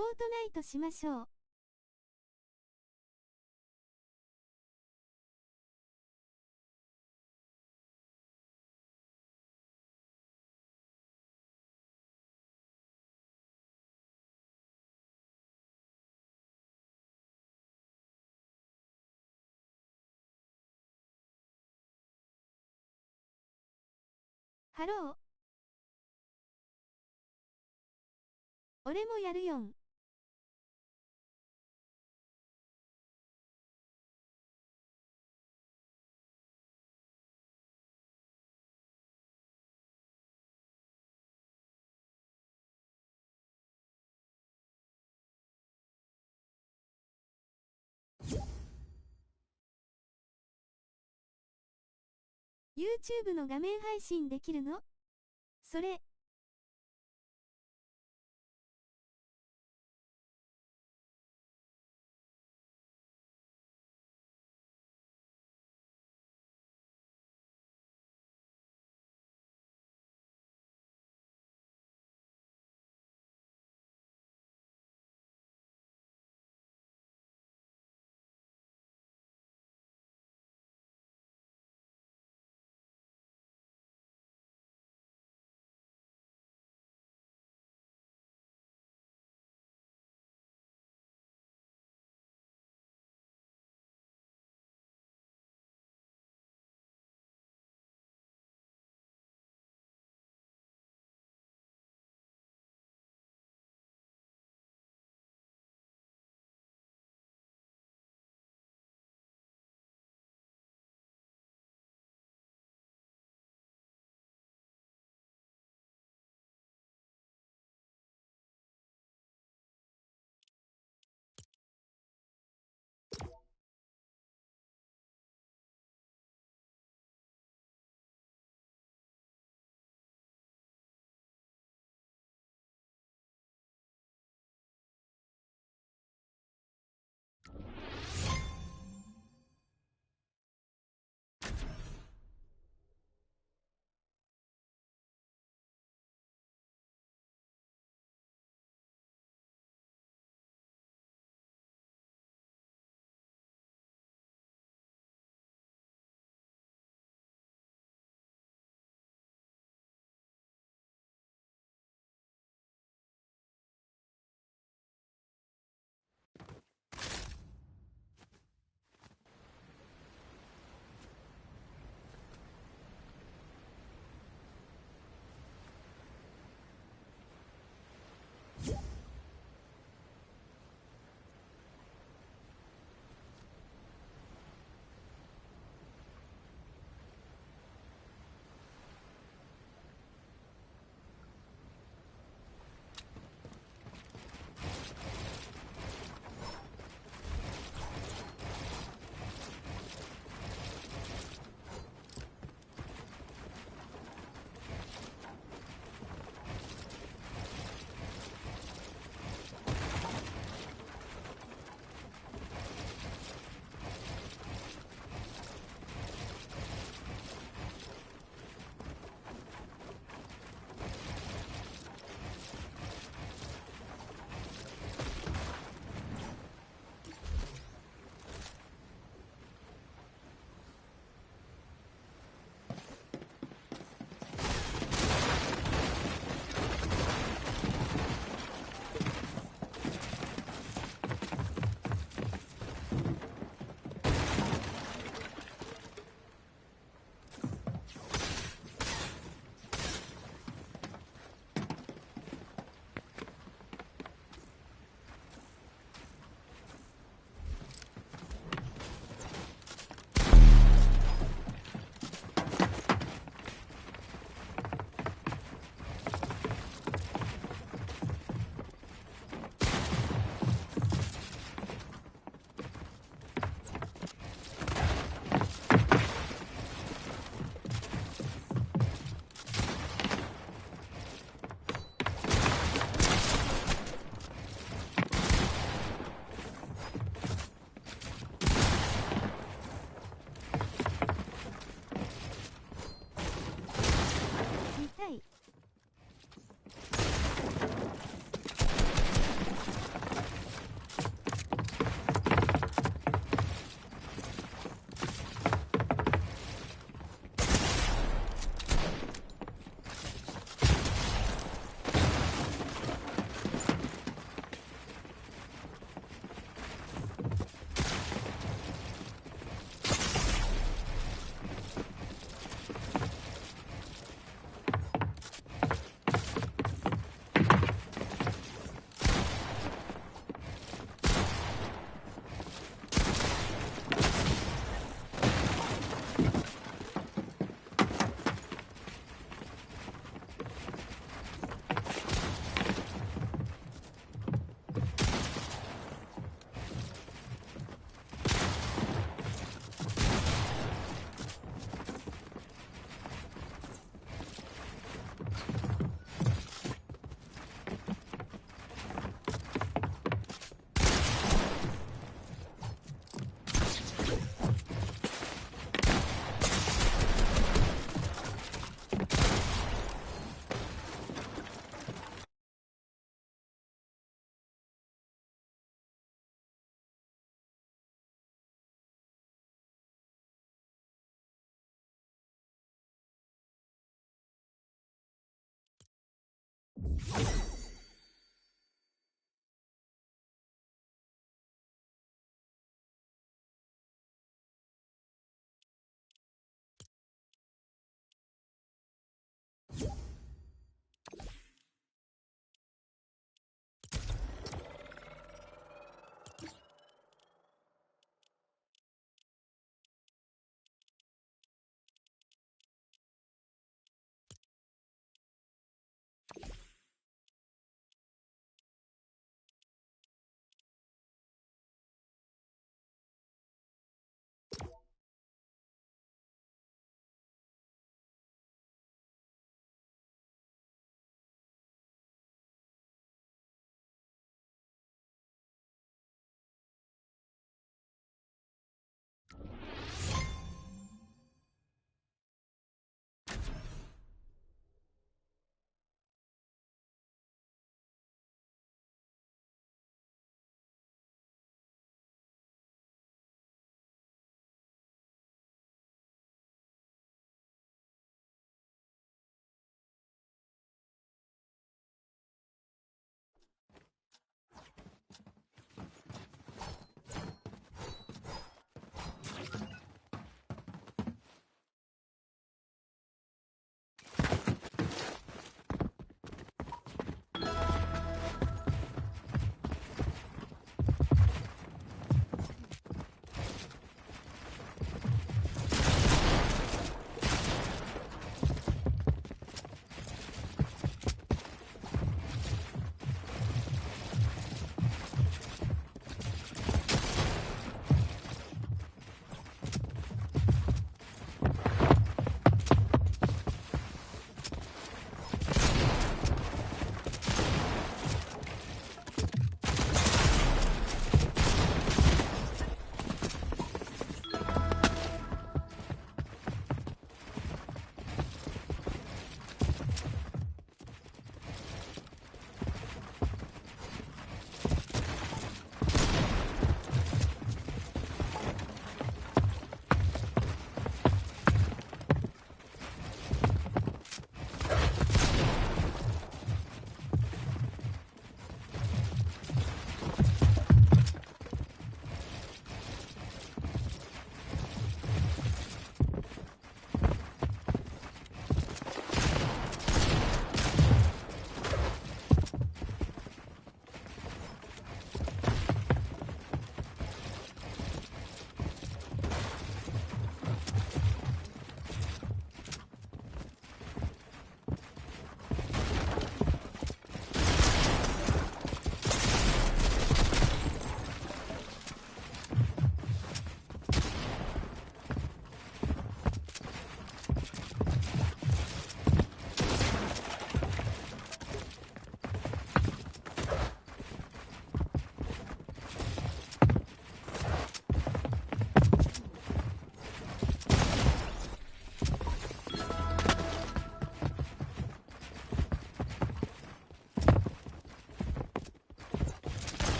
フォートナイトしましょう。ハロー。俺もやるよん。YouTube の画面配信できるの？それ。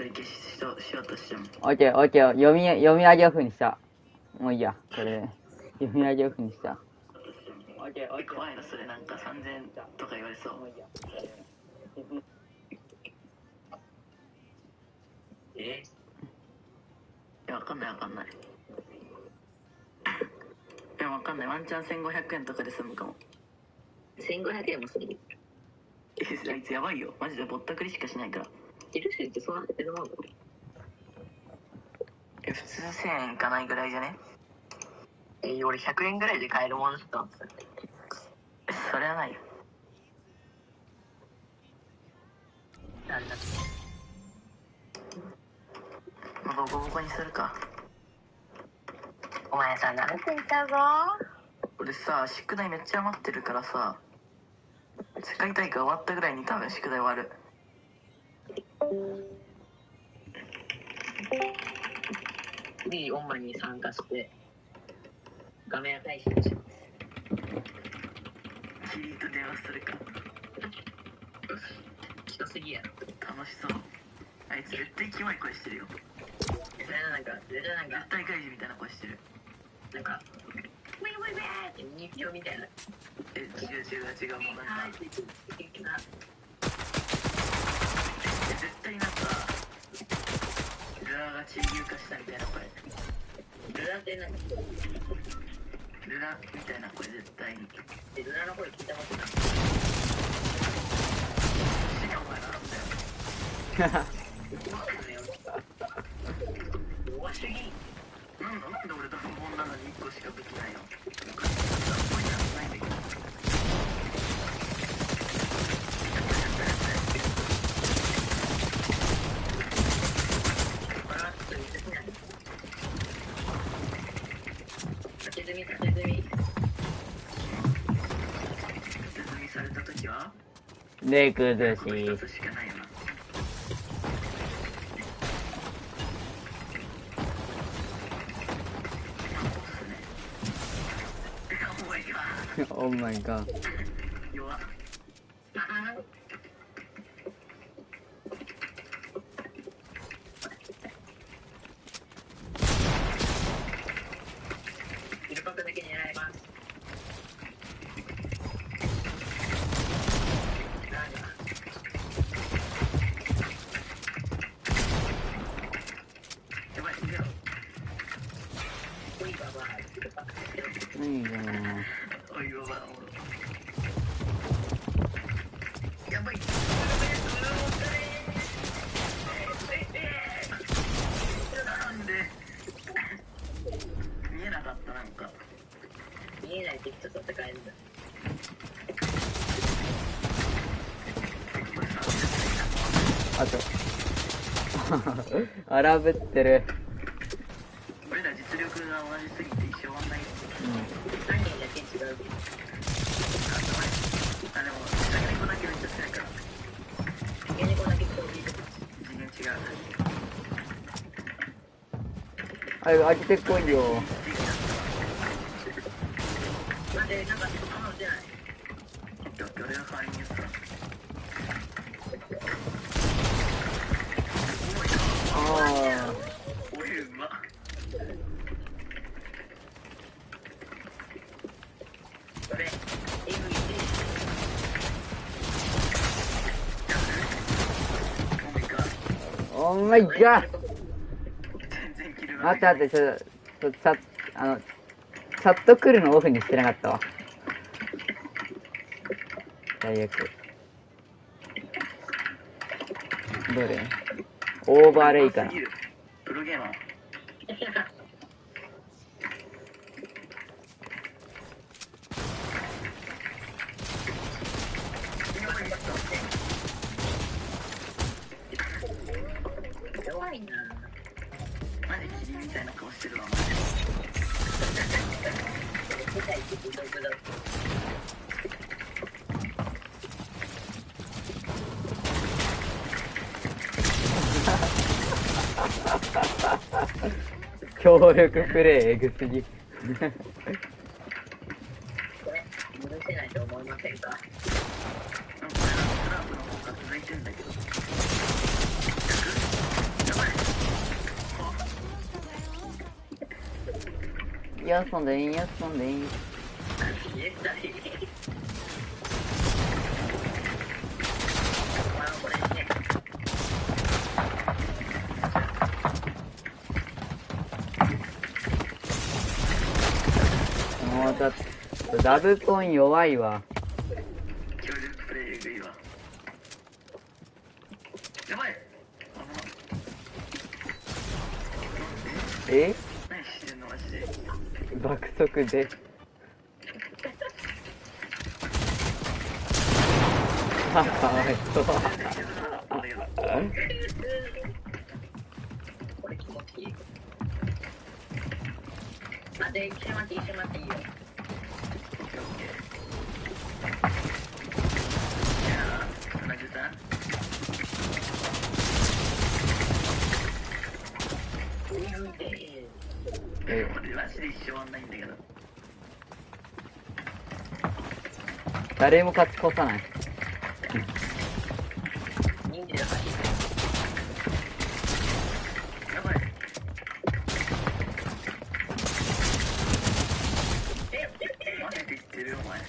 取り消しようとしても。オッケーオッケー、読み上げオフにした。もういいや、これで読み上げオフにした。怖いな、それなんか3000とか言われそう。いや、わかんない。でもわかんない。ワンチャン1500円とかで済むかも。1500円もする。あいつやばいよ。マジでぼったくりしかしないから。キルシーってそんな減るもんだろ。普通1000円いかないぐらいじゃね？俺100円ぐらいで買えるものしか。それはないよ。なんだボコボコにするか。お前さ、何て言ったぞ。俺さ、宿題めっちゃ余ってるからさ、世界大会終わったぐらいに多分宿題終わる。フリーオンマに参加して画面配信します。キリと電話するか。人すぎやろ。楽しそう。あいつ絶対キモい声してるよ。絶絶対怪獣みたいな声してる。なんかウィンウィンウィンって人形みたいな。違うもうなんか絶対なんかルアーが地流化したみたいな声。ルナって何？ルナみたいな声絶対に。ルナの声聞いたことない。死ねお前なんだよ。弱すぎ。なんで俺ドラゴンなのに1個しか武器ないの？された時はで崩し。これ一つしかないよな。オーマイガー。弱っ。イルパクだけ狙います。いいじゃん。おい、やばい。なんで見えなかった。なんか見えない敵と戦えるんだ。あと荒ぶってる。俺ら実力が同じすぎて一生終わんないよ。何人だけ違うけど。でも先にこだけめっちゃ強いから。先にこだけ攻撃。次元違う。開けてこいよ。待って、なんか弾出ない。俺が代わりに言った。俺うまっ。これ MVP。オーマイガー。待って、チャット来るのオフにしてなかったわ。最悪。どれ？オーバーレイかな。プロゲーマー。弱いな。マジキリみたいな顔してるわ。世界的独だ。協力プレイエグすぎ。これ許せないと思いませんか？なんかスランプの方が続いてんだけど。よそんでいいよそんでいい。消えたり。これね。もうだってダブポン弱いわ。協力プレイエグいわ。やばい。え？何してんのマジで。爆速で。あ、かわいそう。これ気持ちいい。あ、で、一緒に待っていいよ。マジで一生終わんないんだけど。誰も勝ち越さない。やばい。マジで言ってるよお前。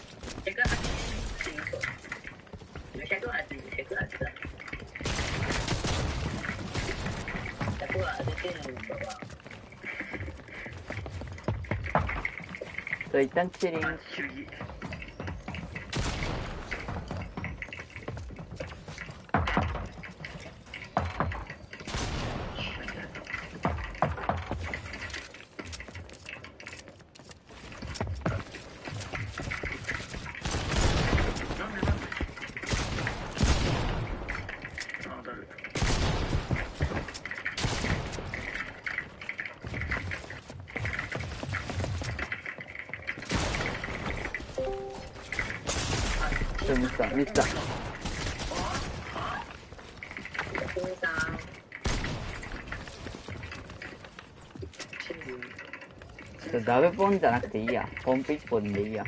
一旦チリン。主義。ミスった。ダブポンじゃなくていいや。ポンプ1本でいいや。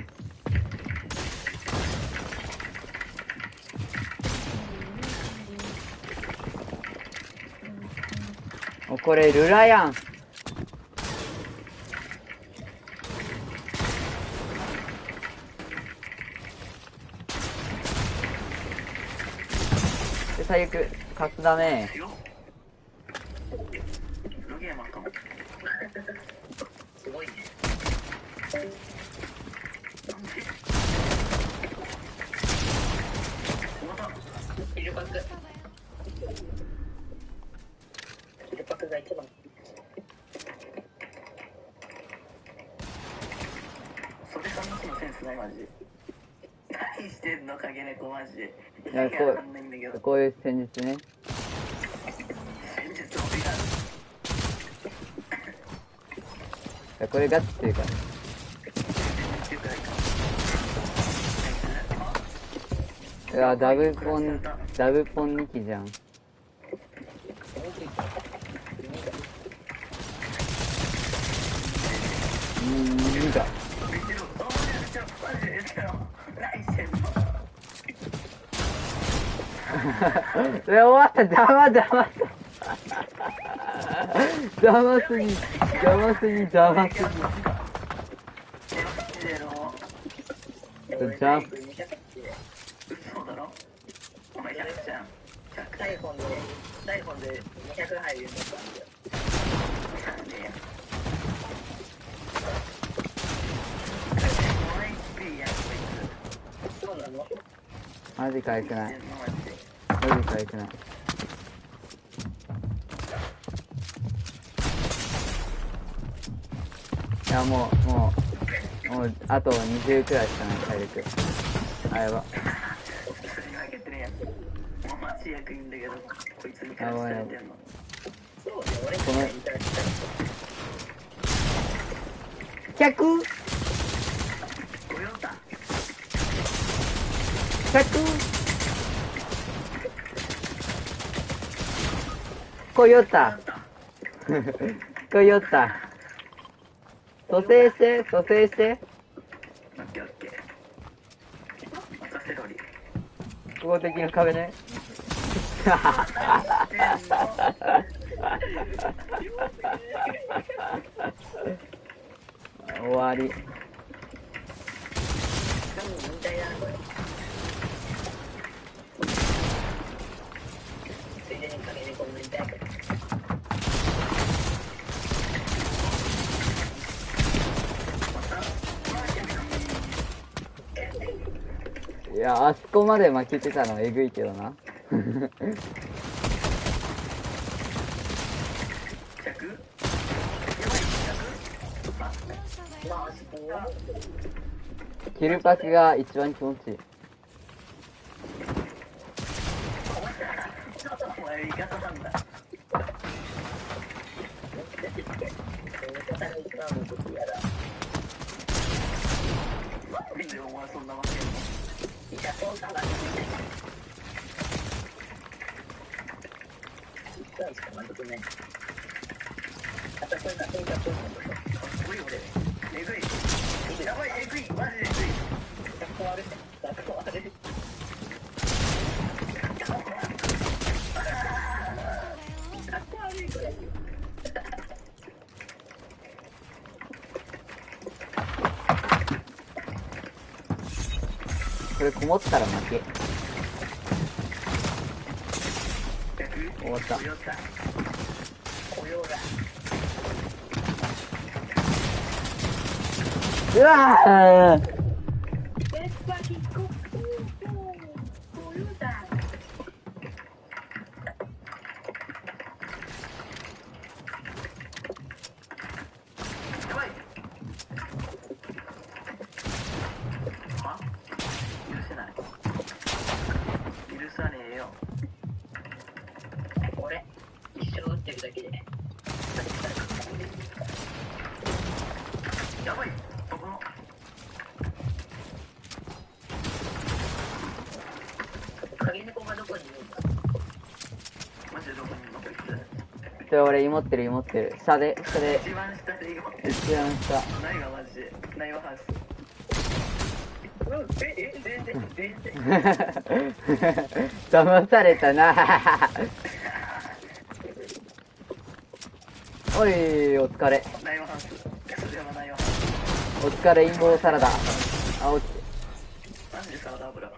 これルラやん。最悪勝つだね。すごいね。ヒルパクが一番。それ考えのセンスないマジで。何してんの影猫マジで。いや、こういう戦術ね。戦術をやる。これガチっていうかね。いや、ダブポン2機じゃん。2だ。終わった。邪魔すぎ。嘘だろ。お前100じゃん。大本で200入るようになったんだよ。そうなの？マジかいくない。いや、もうあと20くらいしかない体力。あ、やば。もうマジ役いいんだけど、こいつにからしててんの。そうね、俺みたいに100？ コヨタ蘇生して。オッケーオッケー。複合的な壁ね。終わり。いや、あそこまで負けてたのえぐいけどな。キルパクが一番気持ちいい。お前味方なんだ。なんでお前そんな負けんの？いや、そんな負けない。1回しか負けてない。あとこれか、これか、これか。かっこいい俺。えぐい。やばい、えぐい。マジでえぐい。かっこ悪い。かっこ悪い。これこもったら負け。終わった。うわー。俺芋ってる。下で一番下で芋ってる。一番下。ないわマジで。ないわハウス。全然。騙されたな。おい、お疲れ。ないわハウス。それはないわ。お疲れ、陰謀サラダ。あ、落ちて。マジでサラダ油。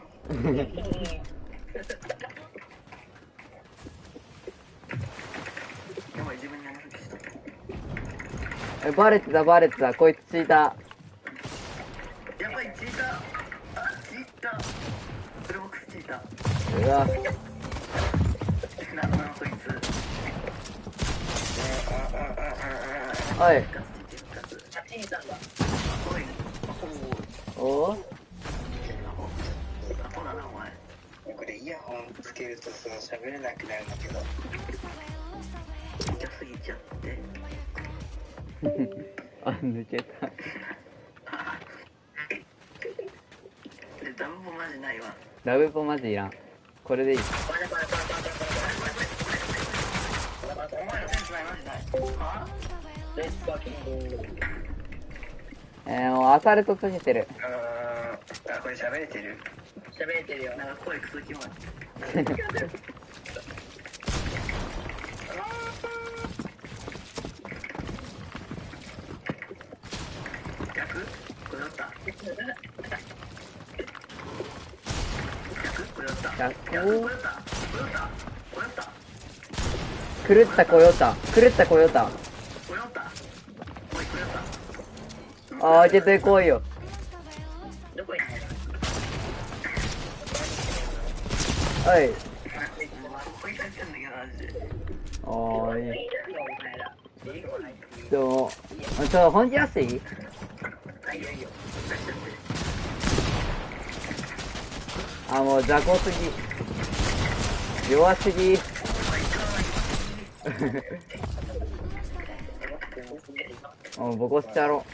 バレてた。こいつチーター。やばい、チーター。あ、チーター。それ僕チーター。うわ。なんなのこいつ。おい。おお。これイヤホンつけるとさ、喋れなくなるんだけど。痛すぎちゃって。あ、抜けた。ダブポマジないわ。ラブポマジいらん。これでいい。お前のセンスないマジない。はもうアサルトすぎてる。あ、これ喋れてる？喋れてるよ。なんか声クソキモい。これだった。狂ったコヨタ。あー、出てこいよ。はい。おーい。本気出していい？あ、もう雑魚すぎ。弱すぎ。もうボコしてやろ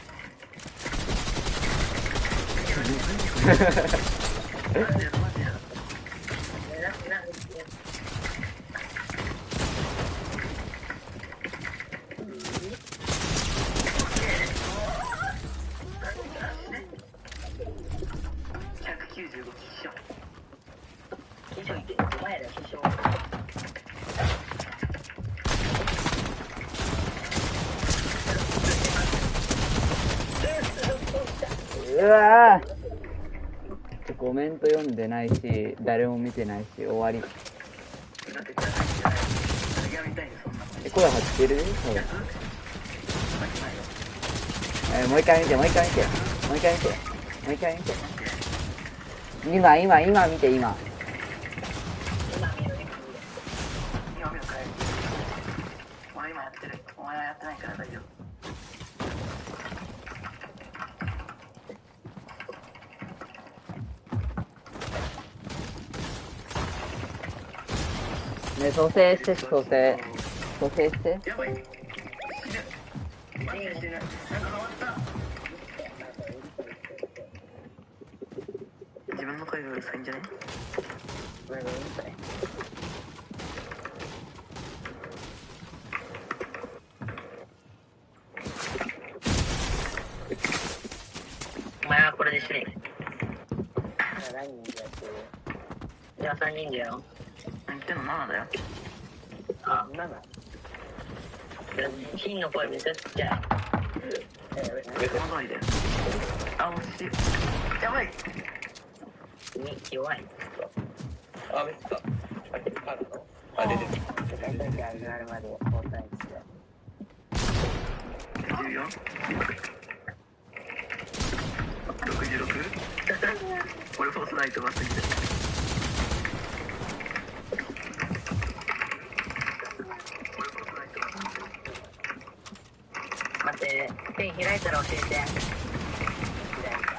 わー、コメント読んでないし、誰も見てないし、終わり。声張ってる？そう。もう一回見て、もう一回見て、もう一回見て、もう一回見て。今見て、今。俺今やってる。お前はやってないから大丈夫。ね、蘇生して、蘇生。蘇生して。やばい。死ぬ。マジで死ぬ。なんか変わった。自分の声がうるさいんじゃね？声がうるさい。お前はこれで死ね。何人でやってる？いや、3人だよ。何言ってんの？7だよ。あ、 7？金の声めちゃくちゃ。この通りだよ。あ、惜しい。やばい。弱い。あ、めっちゃ。あれです。大体上がるまで交代して。14？ 66？これフォートナイトが過ぎてる。待って、ペン開いたら教えて。開いた。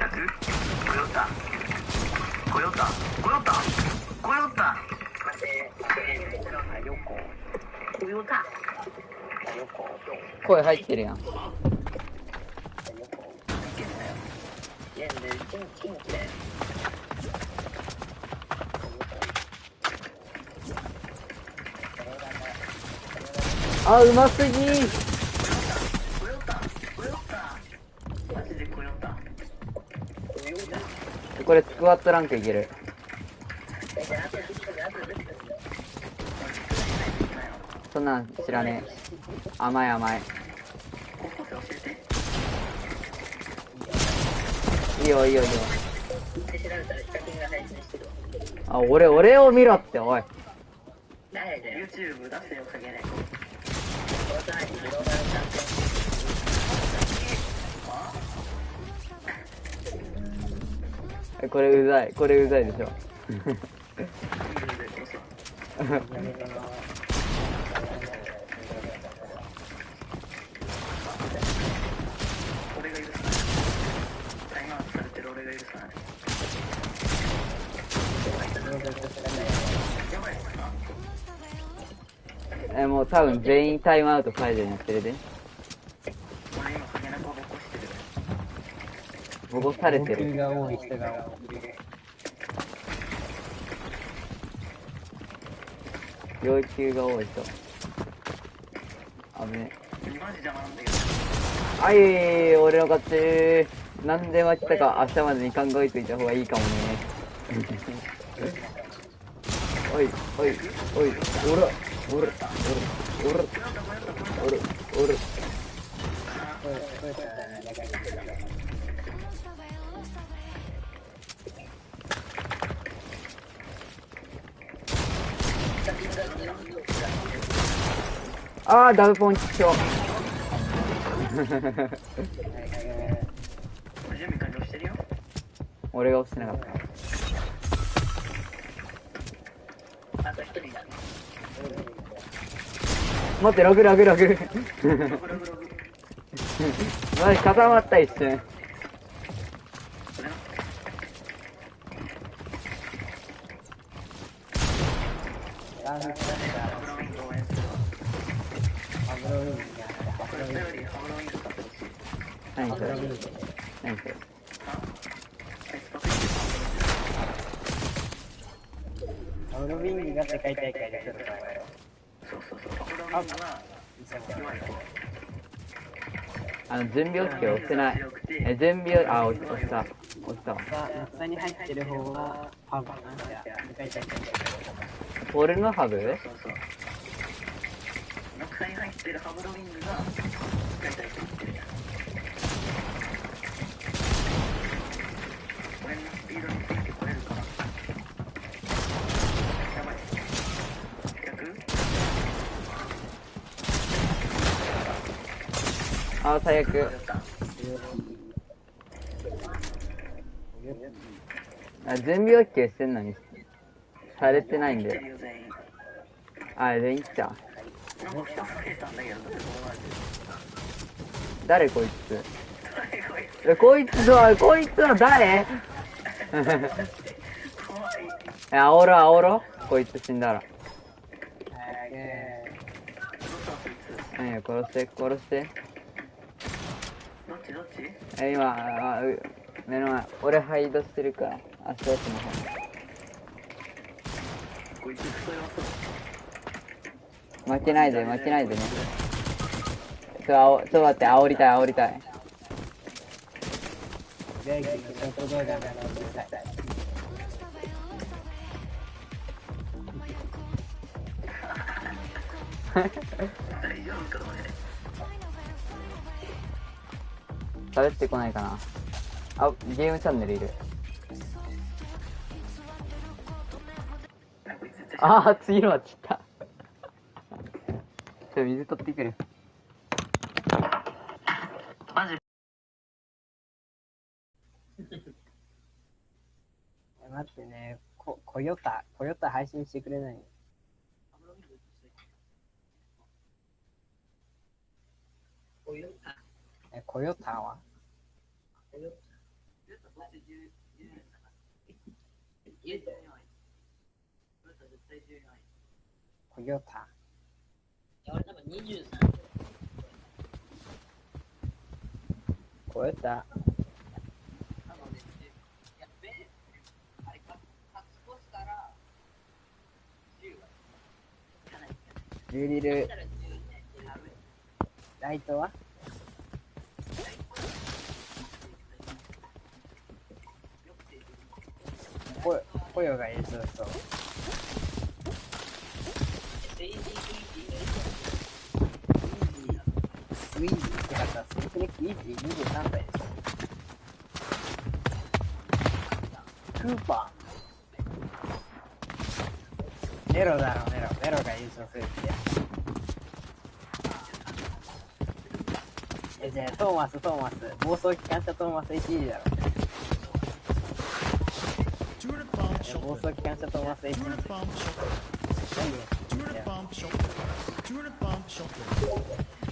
100？コヨタ。コヨタ。コヨタ。コヨタ。待って、横。コヨタ。横。声入ってるやん。いや、ね、金だよ。あ、うますぎー。コヨタ。コヨタ。マジでコヨタ。これスクワットランクいける。そんなん知らねえ。甘い甘い。高校生教えて。いいよいいよいいよ。で調べたらヒカキンが配信してるわ。あ、俺を見ろって、おい。誰だよ。YouTube 出せよ、かげね。この際にグローバルチャンピこれうざい。これうざいでしょ。俺が許さない。タイムアウトされてる俺が許さない。やばい。もう多分全員タイムアウト解除になってるで。俺今かげなこぼこしてる。ボコされてる。が多い人が多い。要求が多い人。あぶね。マジ邪魔なんだけど。あい、俺の勝ち。なんで負けたか明日までに考えといた方がいいかもね。おい、おい、おい、おら、おら、おら、おら、おら、おら。あー、ダブポンチしよう。準備完了してるよ。俺が押してなかった。あと一人だ。待って、ログ。マジ固まった一瞬。何それ。何それ。ハブロビングが世界大会でちょっと前だよ。そうそうそう。パフロミングは弱い子。準備押して押してない。準備を、あ、押したわ。さあ、夏に入ってる方はハブなんだよ。世界大会。ポルノハブ？そうそう。中に入ってるハブロミングが世界大会行ってるやん。あ、最悪。あ、準備 OK してんのにされてないんだよ。あ、全員来た。誰こいつ。こいつは誰煽ろこいつ死んだら。何や、殺して。どっち今、目の前、俺ハイドしてるから、足音の方。こいつクソ弱そう。負けないでね。ちょっと待って、煽りたい。元気のショート動画がうるさい。大丈夫か喋ってこないかな。あ、ゲームチャンネルいる。あー、次のは散った。水取ってくる。マジ待ってね、コヨタ配信してくれないの？コヨタはコヨタ。コヨタ。ジュリル。ライトはポヨがいる、そう。スイージーってかさ、セルフレックイージー23歳でしょ。クーパー。ネロだろ、ネロが優勝するって。じゃあトーマス、暴走機関車トーマス HD だろ。暴走機関車トーマス HD。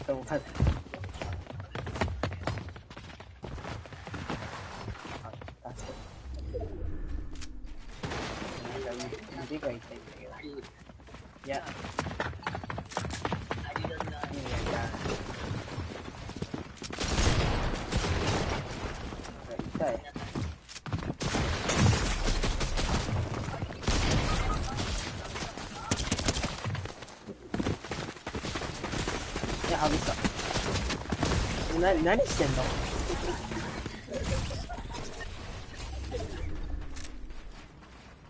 トーマス。腕が痛いんだけど。いや。痛い。いや、外した。何してんの？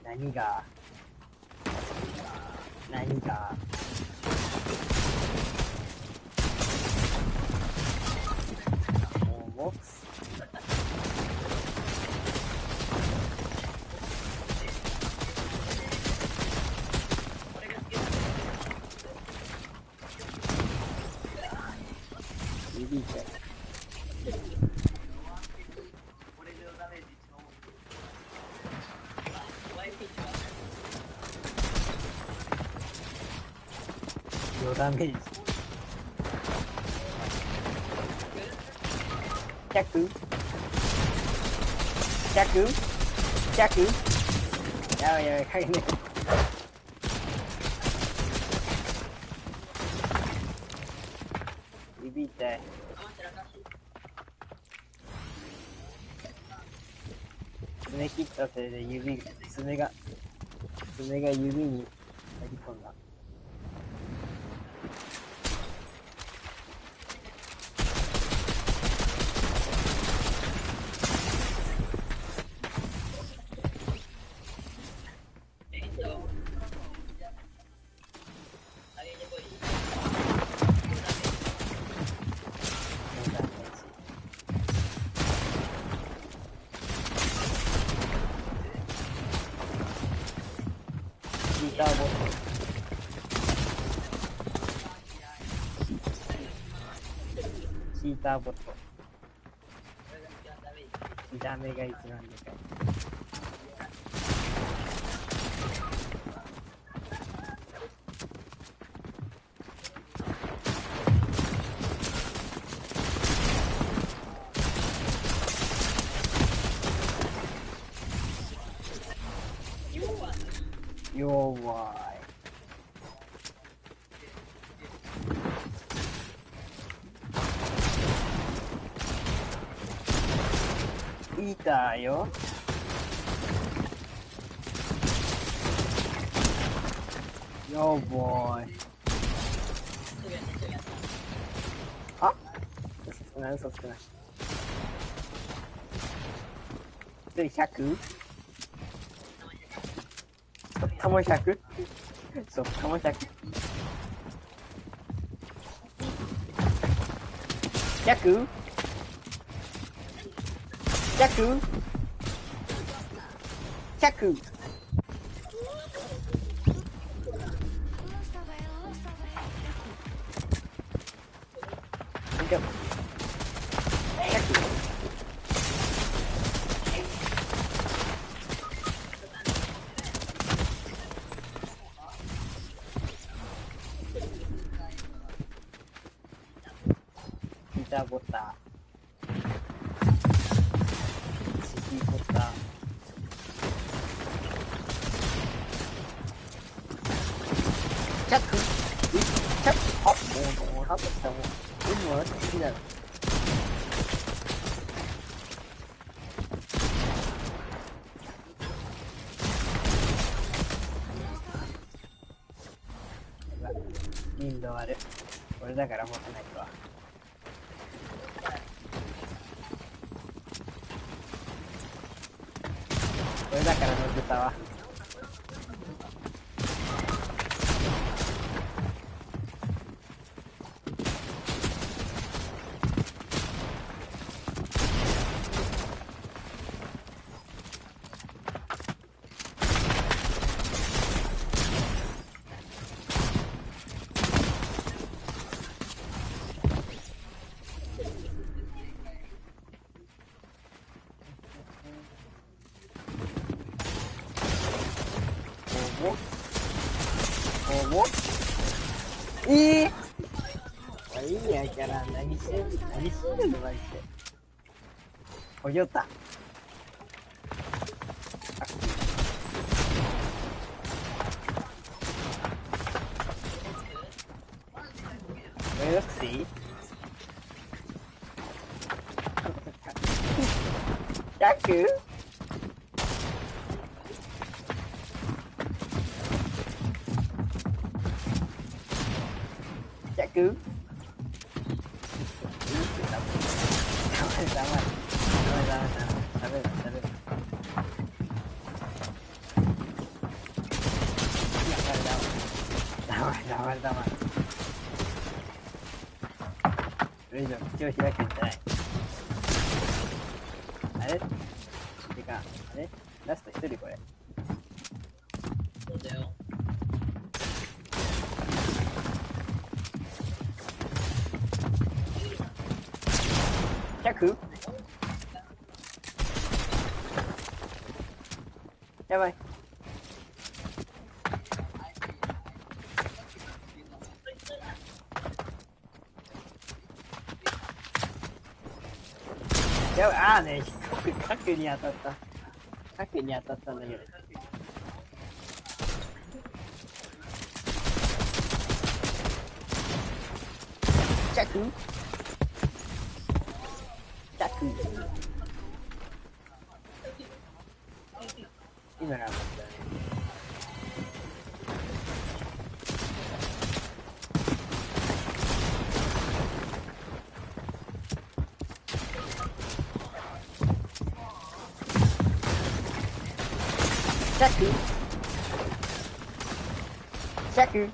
何がもうボックス指痛い。ダメージ100やばいかげね指痛い。爪切ったせいで爪が指に入り込んだ。チーターボット。見た目が一番でかい。弱い。いたよ。よボーイ。あ、嘘つくな、嘘つくな。1人 100？ そっかも 100？ そっかも 100？ 100？ 100？ 100？ ギターボタン、シティボタン、チャック、チャック、あ、もうハトしたもん。全部笑って好きだろ。インドある。俺だから持ってないわ。俺だから乗ってたわ。いいやから何してんのマジで。およた。Let's see. 100？ 100？ これ以上口を開くんじゃない。あれてか、あれラスト1人これ。そうだよ。100？ やばい。やばい、あーね、角に当たった。角に当たったんだけど。100？ 今なんだね。100？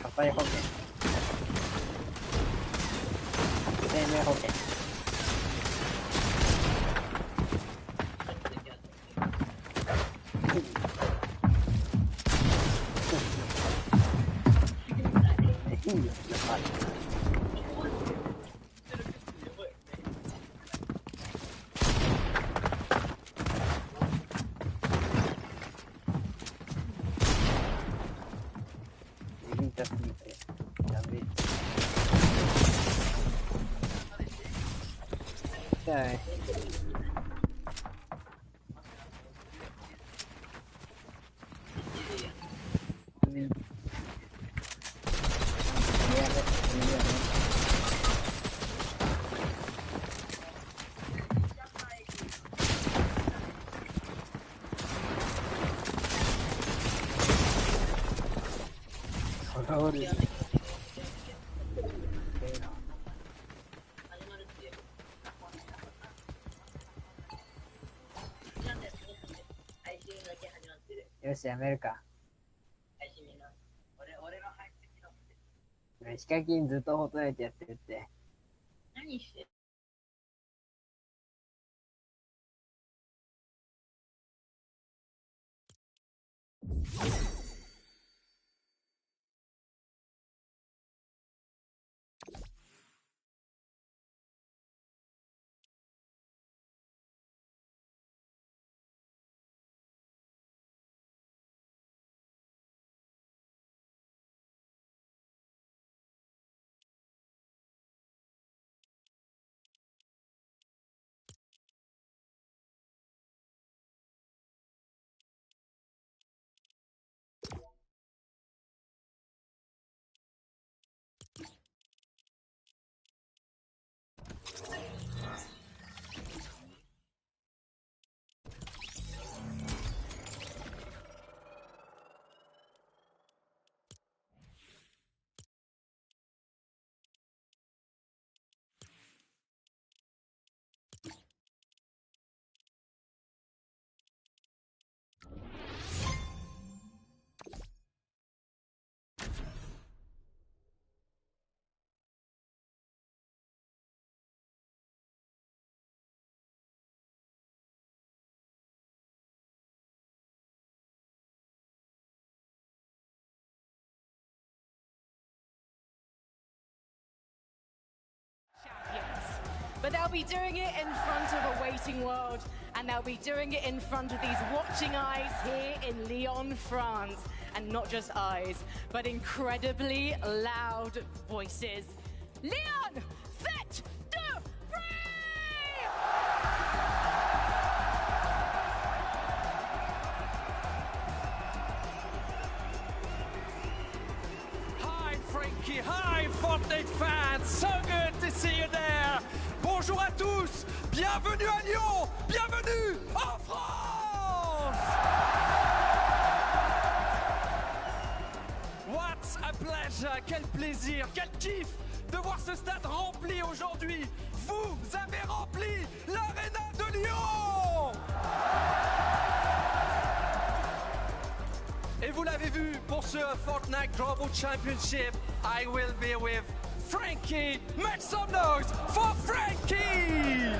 火災保険、生命保険、いいよ、まだたい。それよし、やめるか。ヒカキンずっとフォートナイトやってるって。何してる？But they'll be doing it in front of a waiting world, and they'll be doing it in front of these watching eyes here in Lyon, France. And not just eyes, but incredibly loud voices. Lyon, fête de free! Hi Frankie, hi Fortnite fans, so good to see you there. Bonjour à tous, bienvenue à Lyon, bienvenue en France. What a pleasure, quel plaisir, quel kiff de voir ce stade rempli aujourd'hui. Vous avez rempli l'aréna de Lyon. Et vous l'avez vu, pour ce Fortnite Global Championship, I will be with Frankie. Make some noise for Frankie!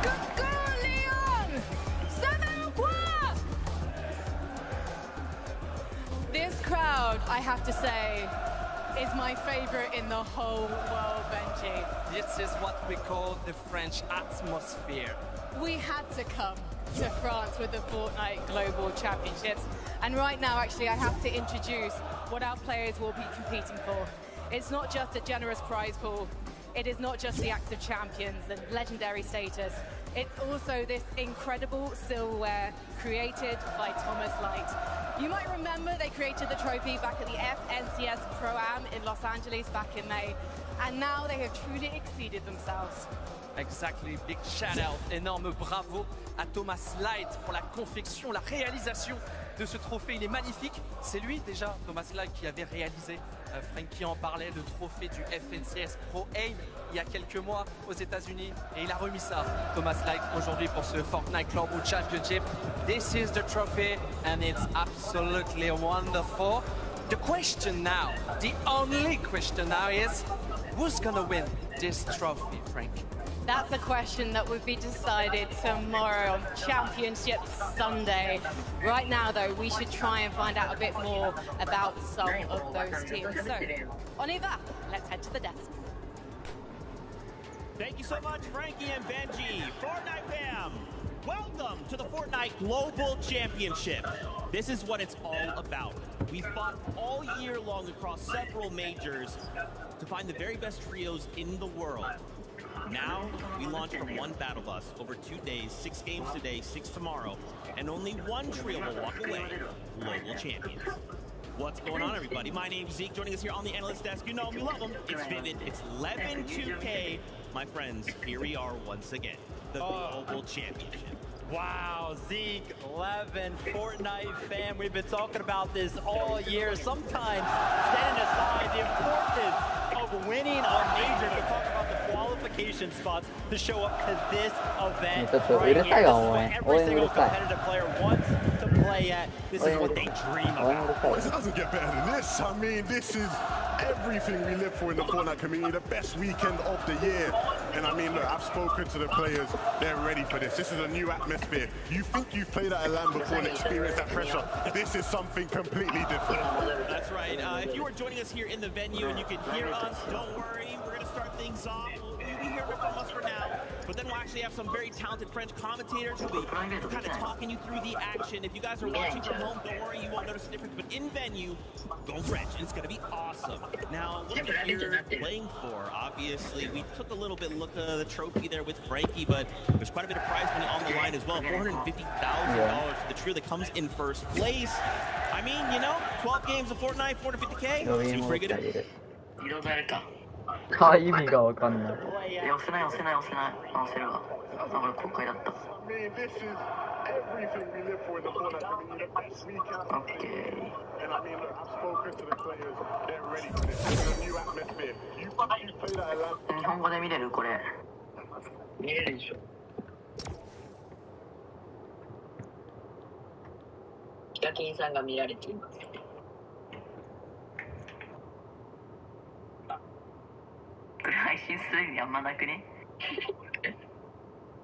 Coucou Lyon! Ça va ou quoi? This crowd, I have to say, is my favorite in the whole world, Benji. This is what we call the French atmosphere. We had to come to France with the Fortnite Global Championships. And right now, actually, I have to introduce what our players will be competing for. It's not just a generous prize pool. It is not just the active champions and legendary status. It's also this incredible silverware created by Thomas Light. You might remember they created the trophy back at the FNCS Pro-Am in Los Angeles back in May. And now they have truly exceeded themselves. Exactly, big shout out, énorme bravo à Thomas Light pour la confection, la réalisation de ce trophée. Il est magnifique. C'est lui déjà, Thomas Light, qui avait réalisé, Frankie en parlait, le trophée du FNCS Pro Aim il y a quelques mois aux États-Unis. Et il a remis ça, Thomas Light, aujourd'hui pour ce Fortnite Global Championship. This is the trophy and it's absolutely wonderful. The question now, the only question now is, who's gonna win this trophy, Frank? That's a question that will be decided tomorrow on Championship Sunday. Right now, though, we should try and find out a bit more about some of those teams. So, on y va. Let's head to the desk. Thank you so much, Frankie and Benji. Fortnite fam, welcome to the Fortnite Global Championship. This is what it's all about. We fought all year long across several majors to find the very best trios in the world. Now, we launch from one battle bus over 2 days, 6 games today, 6 tomorrow, and only one trio will walk away global champions. What's going on, everybody? My name's Zeke, joining us here on the analyst desk. You know him, you love him. It's Vivid, it's 11-2K. My friends, here we are once again, the global championship. Wow, Zeke, 11, Fortnite fan. We've been talking about this all year. Sometimes setting aside the importance of winning a major to talk about the qualification spots to show up to this event right here. This is what every single competitive player wants to play at. This is what they dream about. Well, it doesn't get better than this. I mean, this is everything we live for in the Fortnite community, the best weekend of the year. And I mean, look, I've spoken to the players. They're ready for this. This is a new atmosphere. You think you've played at a LAN before and experienced that pressure. This is something completely different. That's right. If you are joining us here in the venue and you can hear us, don't worry. We're going to start things off. You'll be hearing from us for now. But then we'll actually have some very talented French commentators who'll be kind of talking you through the action. If you guys are watching from home, don't worry, you won't notice the difference. But in venue, go French. It's going to be awesome. Now, what are you playing for? Obviously, we took a little bit look at the trophy there with Frankie, but there's quite a bit of prize money on the line as well. $450,000 for the trio that comes in first place. I mean, you know, 12 games of Fortnite, $450K. Seems pretty good. 意味がわかんない。押せない。押せるわ。あ、これ公開だった。日本語で見れるこれ。見れるでしょ。ヒカキンさんが見られています。これ配信する意味あんまなくね？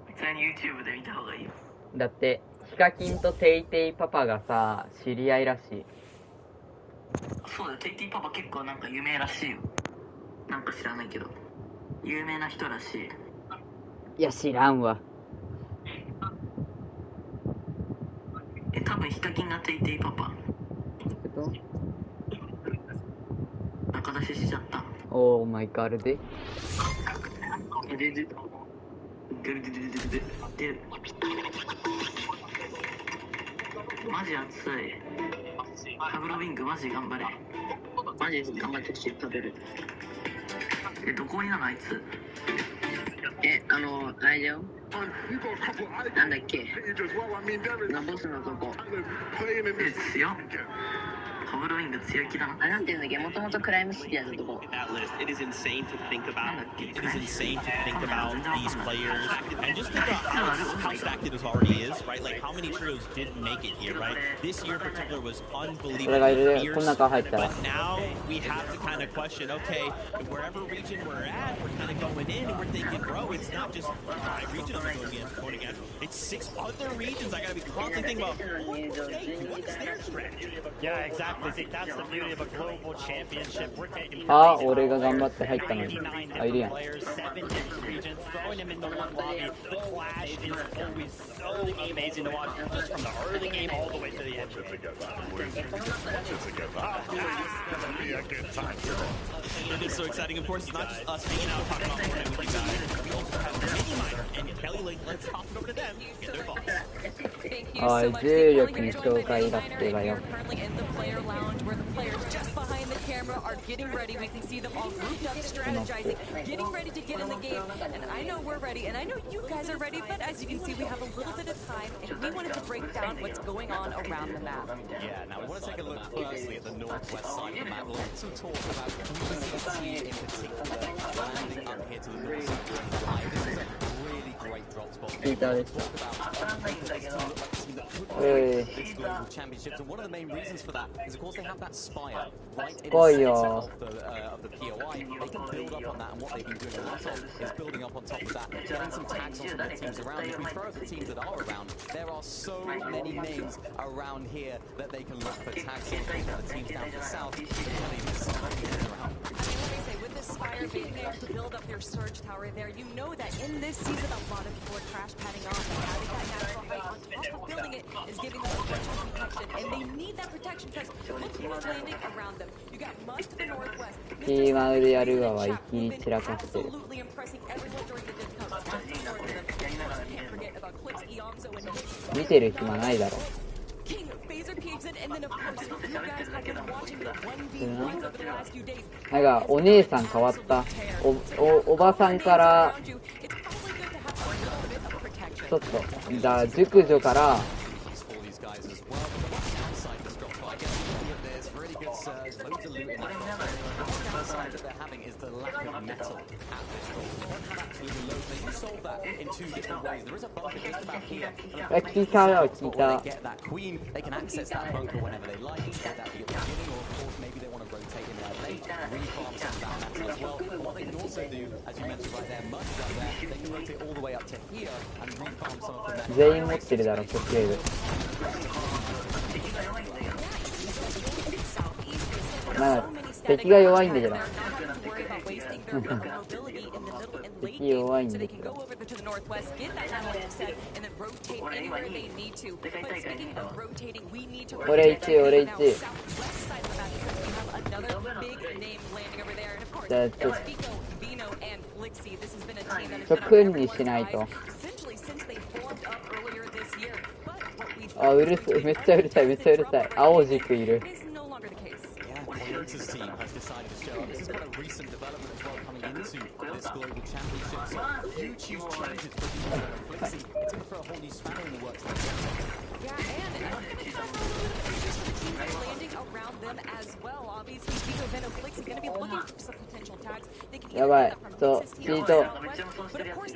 普通に YouTube で見た方がいいよ。だってヒカキンとテイテイパパがさ知り合いらしい。そうだよ、テイテイパパ結構なんか有名らしいよ。なんか知らないけど有名な人らしい。いや知らんわ。多分ヒカキンがテイテイパパ。中出ししちゃった。オーマイガールで。マジ熱い。ハブロビングマジ頑張れ。マジ頑張ってきて食べる。どこになのあいつ。あれだよ。なんだっけ。ボスのとこ。強っ。ハブロビング強気だな。あ、なんていうんだっけ。もともとクライムシティだったとこ。It is insane to think about. It is insane to think about these players and just think about how stacked it already is, right? Like how many trios didn't make it here, right? This year in particular was unbelievably fierce. But now we have to kind of question, okay, wherever region we're at, we're kind of going in and we're thinking, bro, it's not just my region I'm going against. It's 6 other regions. I gotta be constantly thinking about what's their strategy. Yeah, exactly. That's the beauty of a global championship. We're taking あ、俺が頑張って入ったのに。あ、いるやん。 players, 7 different regions, throwing them into one lobby. The clash is always so amazing to watch, just from the early game all the way to the end. It is so exciting. Of course, it's not just us hanging out talking about Fortnite with you guys. We also have Mini Miner and Kelly Link. Let's toss it over to them. Get their thoughts.あ、重力に紹介だってばよ。 Lounge where the players just behind the camera are getting ready. We can see them all grouped up, strategizing, getting ready to get in the game. And I know we're ready, and I know you guys are ready, but as you can see, we have a little bit of time, and we wanted to break down what's going on around the map. Yeah, now we want to take a look firstly at the northwest side of the map. Lots of talk about community in particular landing up here to the north side. This is a really great drop spot. Championships, and one of the main reasons for that is, of course, they have that spire right in the center of the POI. They can build up on that, and what they've been doing a lot of is building up on top of that, getting some tags on some of the teams around. If we throw at the teams that are around, there are so many names around here that they can look for tags on. The teams down to the south, Spire being able to build up their surge tower there, you know that in this season a lot of people are crash padding off. Having that natural height on top of building it is giving them additional protection, and they need that protection because look who's landing around them. You got much to the northwest. キーマウでやるわは一気に散らかしてる。 Absolutely impressing everyone during the dip cups. Just north of them. Can't forget about Clips, Eonzo, and Nick. 見てる暇ないだろ。 King, Phaser peeks in, and then of course you guys have been watching the 1v1 over the last few days. なんかお姉さん変わった。おばさんからちょっとだ熟女から。 Loads of loot in the side that they're having is the lack of metal at this drop. They don't have absolutely loads. They can solve that in two different ways. There is a bunker just about here. They get that queen, they can access that bunker whenever they like. Get that at the beginning, or of course maybe they want to rotate in their lane, reform some of that metal as well. And what they can also do, as you mentioned right there, much up there, they can rotate all the way up to here and reform some of the metal. 全員持ってるだろ、こっちで。まだ敵が弱いんだけど。敵弱いんだけど。俺1位、俺1位。じゃあちょっと君にしないと。あ、うるさい、めっちゃうるさい、めっちゃうるさい。青軸いる。 Toyota's team has decided to show up. This is quite a recent development as well coming into this global championship. So huge changes for Flixie. It's going to throw a whole new spanner in the works. Yeah, and it's going to throw a little bit of pressure for the team that's landing around them as well. Obviously, Vigo Venom Flixie going to be looking for some potential tags. They can either get that from Texas here or Southwest, but of course,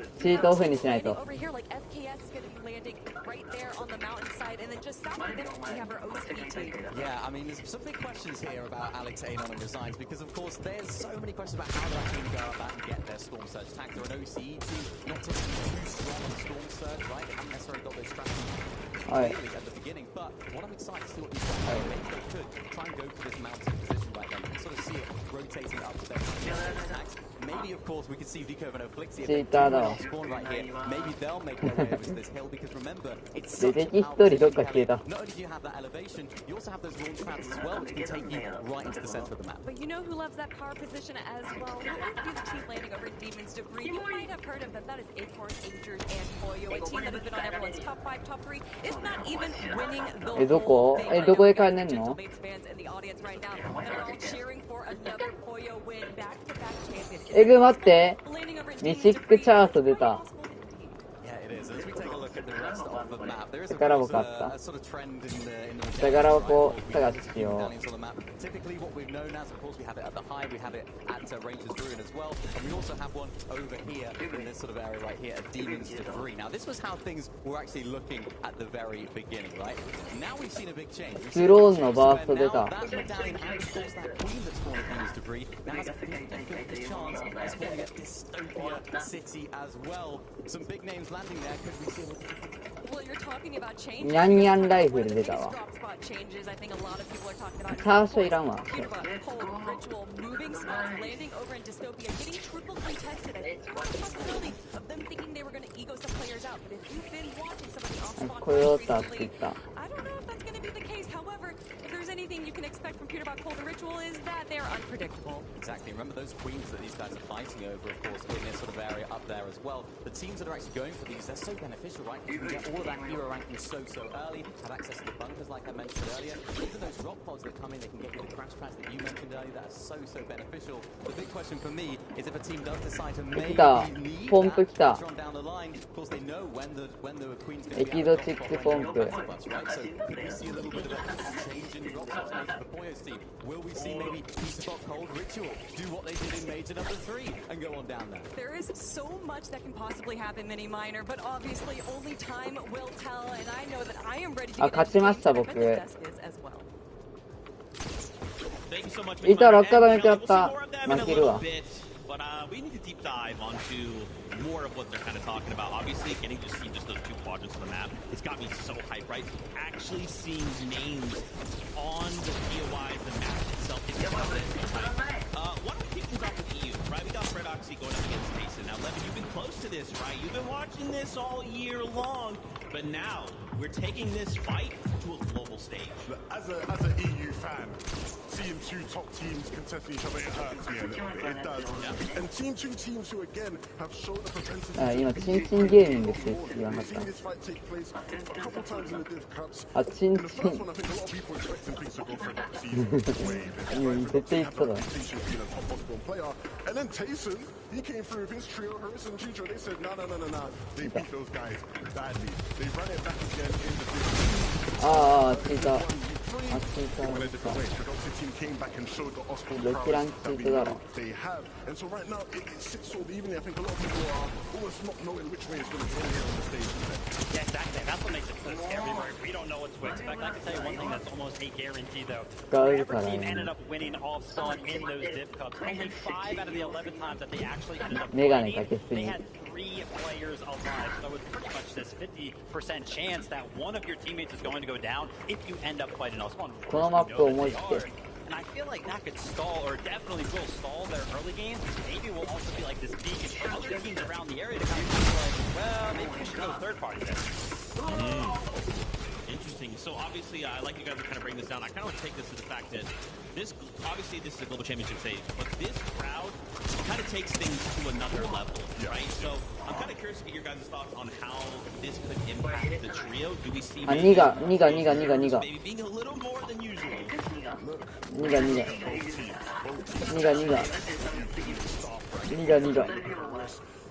over here, like FKS is going to be landing right there on the mountainside, and then just south of them, we have our OCE team. Yeah, I mean, there's some big questions here about Alex Anon and Resigns because, of course, there's so many questions about how they're actually going to go about and get their Storm Surge tags. They're an OCE team, not typically too strong on Storm Surge, right? They haven't necessarily got those strategies at the beginning, but what I'm excited to see what these guys do. Maybe they could try and go for this mountain position right there. You can sort of see it rotating up to their tags. Maybe, of course, we could see Vico and Flixie if they do well spawn right here. Maybe they'll make their way over to this hill because remember, it's such a powerful position. Not only do you have that elevation, you also have those launch pads as well, which can take you right into the center of the map. But you know who loves that power position as well? That would be the team landing over in Demon's Debris. You might have heard of them. That is Acorn, Injured, and Poyo, a team that has been on everyone's top 5, top 3. It's not even winning the whole thing. Right now, Gentlemates fans in the audience right now that are all cheering for another Poyo win, back-to-back champion. 待って、ミシックチャート出た。宝箱あった。宝箱探ししよう。Typically what we've known as, of course, we have it at the high, we have it at Ranger's Ruin as well, and we also have one over here in this sort of area right here at Demon's Debris. Now this was how things were actually looking at the very beginning, right? Now we've seen a big change. スローンのバースト出た。That medallion and of course that queen that's spawned at Demon's Debris now has a 50-50 chance of spawning at Dystopia City as well. Some big names landing there. Could we see a little... Well, you're talking about changes. ニャンニャンライフル出たわ。Changes. I think a lot of people are talking about ターショいらんわ。ritual moving spots, landing over in Dystopia, getting triple contested. I think there was a possibility of them thinking they were going to ego some players out. But if you've been watching some of the off-spawn recently, I don't know if that's going to be the case. However, if there's anything you can expect from Pewterbox Cold and Ritual is that they're unpredictable. Exactly. Remember those queens that these guys are fighting over, of course, in this sort of area up there as well. The teams that are actually going for these, they're so beneficial, right? You can get all of that hero ranking so early, have access to the bunkers like I mentioned earlier. Even those drop pods that come in, they can get you the crash pads that you mentioned earlier. That is so beneficial. The big question for me is if a team does decide to maybe need that later on down the line, of course they know when the queen's going to be out of the drop pods, right? So could we see a little bit of a change in drop pods maybe for Poyo's team? Will we see maybe Pewterbox Cold Ritual do what they did in Major number 3 and go on down there? There is so much that can possibly happen, Mini Minor, but obviously only time will tell, and I know that I am ready to get into the desk as well. Thank you so much. いたら赤だめてやった。負けるわ。 But we need to deep dive onto more of what they're kind of talking about. Obviously, getting to see just those two quadrants of the map, it's got me so hyped, right? Actually seeing names on the POIs, the map itself. Why don't we kick things off with EU? Zeke going up against Tayson. Now, Levin, you've been close to this, right? You've been watching this all year long, but now we're taking this fight to a global stage. Look, as an EU fan, seeing two top teams contesting each other, it hurts me a little bit. It does. Yeah. And seeing two teams who, again, have shown a propensity to... 今、チンチンゲーミングって言わなかっ We've seen this fight take place a couple times in the Div Cups. た。あ、チンチ The ン。 first one, I think a lot of people expecting things to go for that season. Way better. 今、絶対言ってただろ。 Tayson being a top possible player. And then Tayson, he came through with his trio, Harris and Juju. They said, no. They beat those guys badly. They ran it back again in the Div. ああ、チーター。あ、チータ They went a ー。 different way. The Doctor team came back and showed the Osborne 6ラン prowess チ that we ーターだ know ろ。 they have. And so right now, it sits so evenly. I think a lot of people are almost not knowing which way it's going to go here on the stage. Yeah, exactly. That's what makes it so scary, where we don't know what to expect. I can tell you one thing that's almost a guarantee, though. Whatever team ended up winning off Sun in those Div Cups, only 5 out of the 11 times that they actually ended up winning, they had 3 players alive. So it's pretty much this 50% chance that one of your teammates is going to go down if you end up fighting Osman. このマップを思い切って。 And I feel like that could stall, or definitely will stall their early game. Maybe will also be like this beacon for other teams around the area to kind of be like, well, maybe we should go third party there. Interesting. So obviously, I like you guys to kind of bring this down. I kind of want to take this to the fact that this, obviously, this is a global championship stage, but this crowd kind of takes things to another level, right? So I'm kind of curious to get your guys' thoughts on how this could impact the trio. Do we see maybe being a little more than usual? ニガ。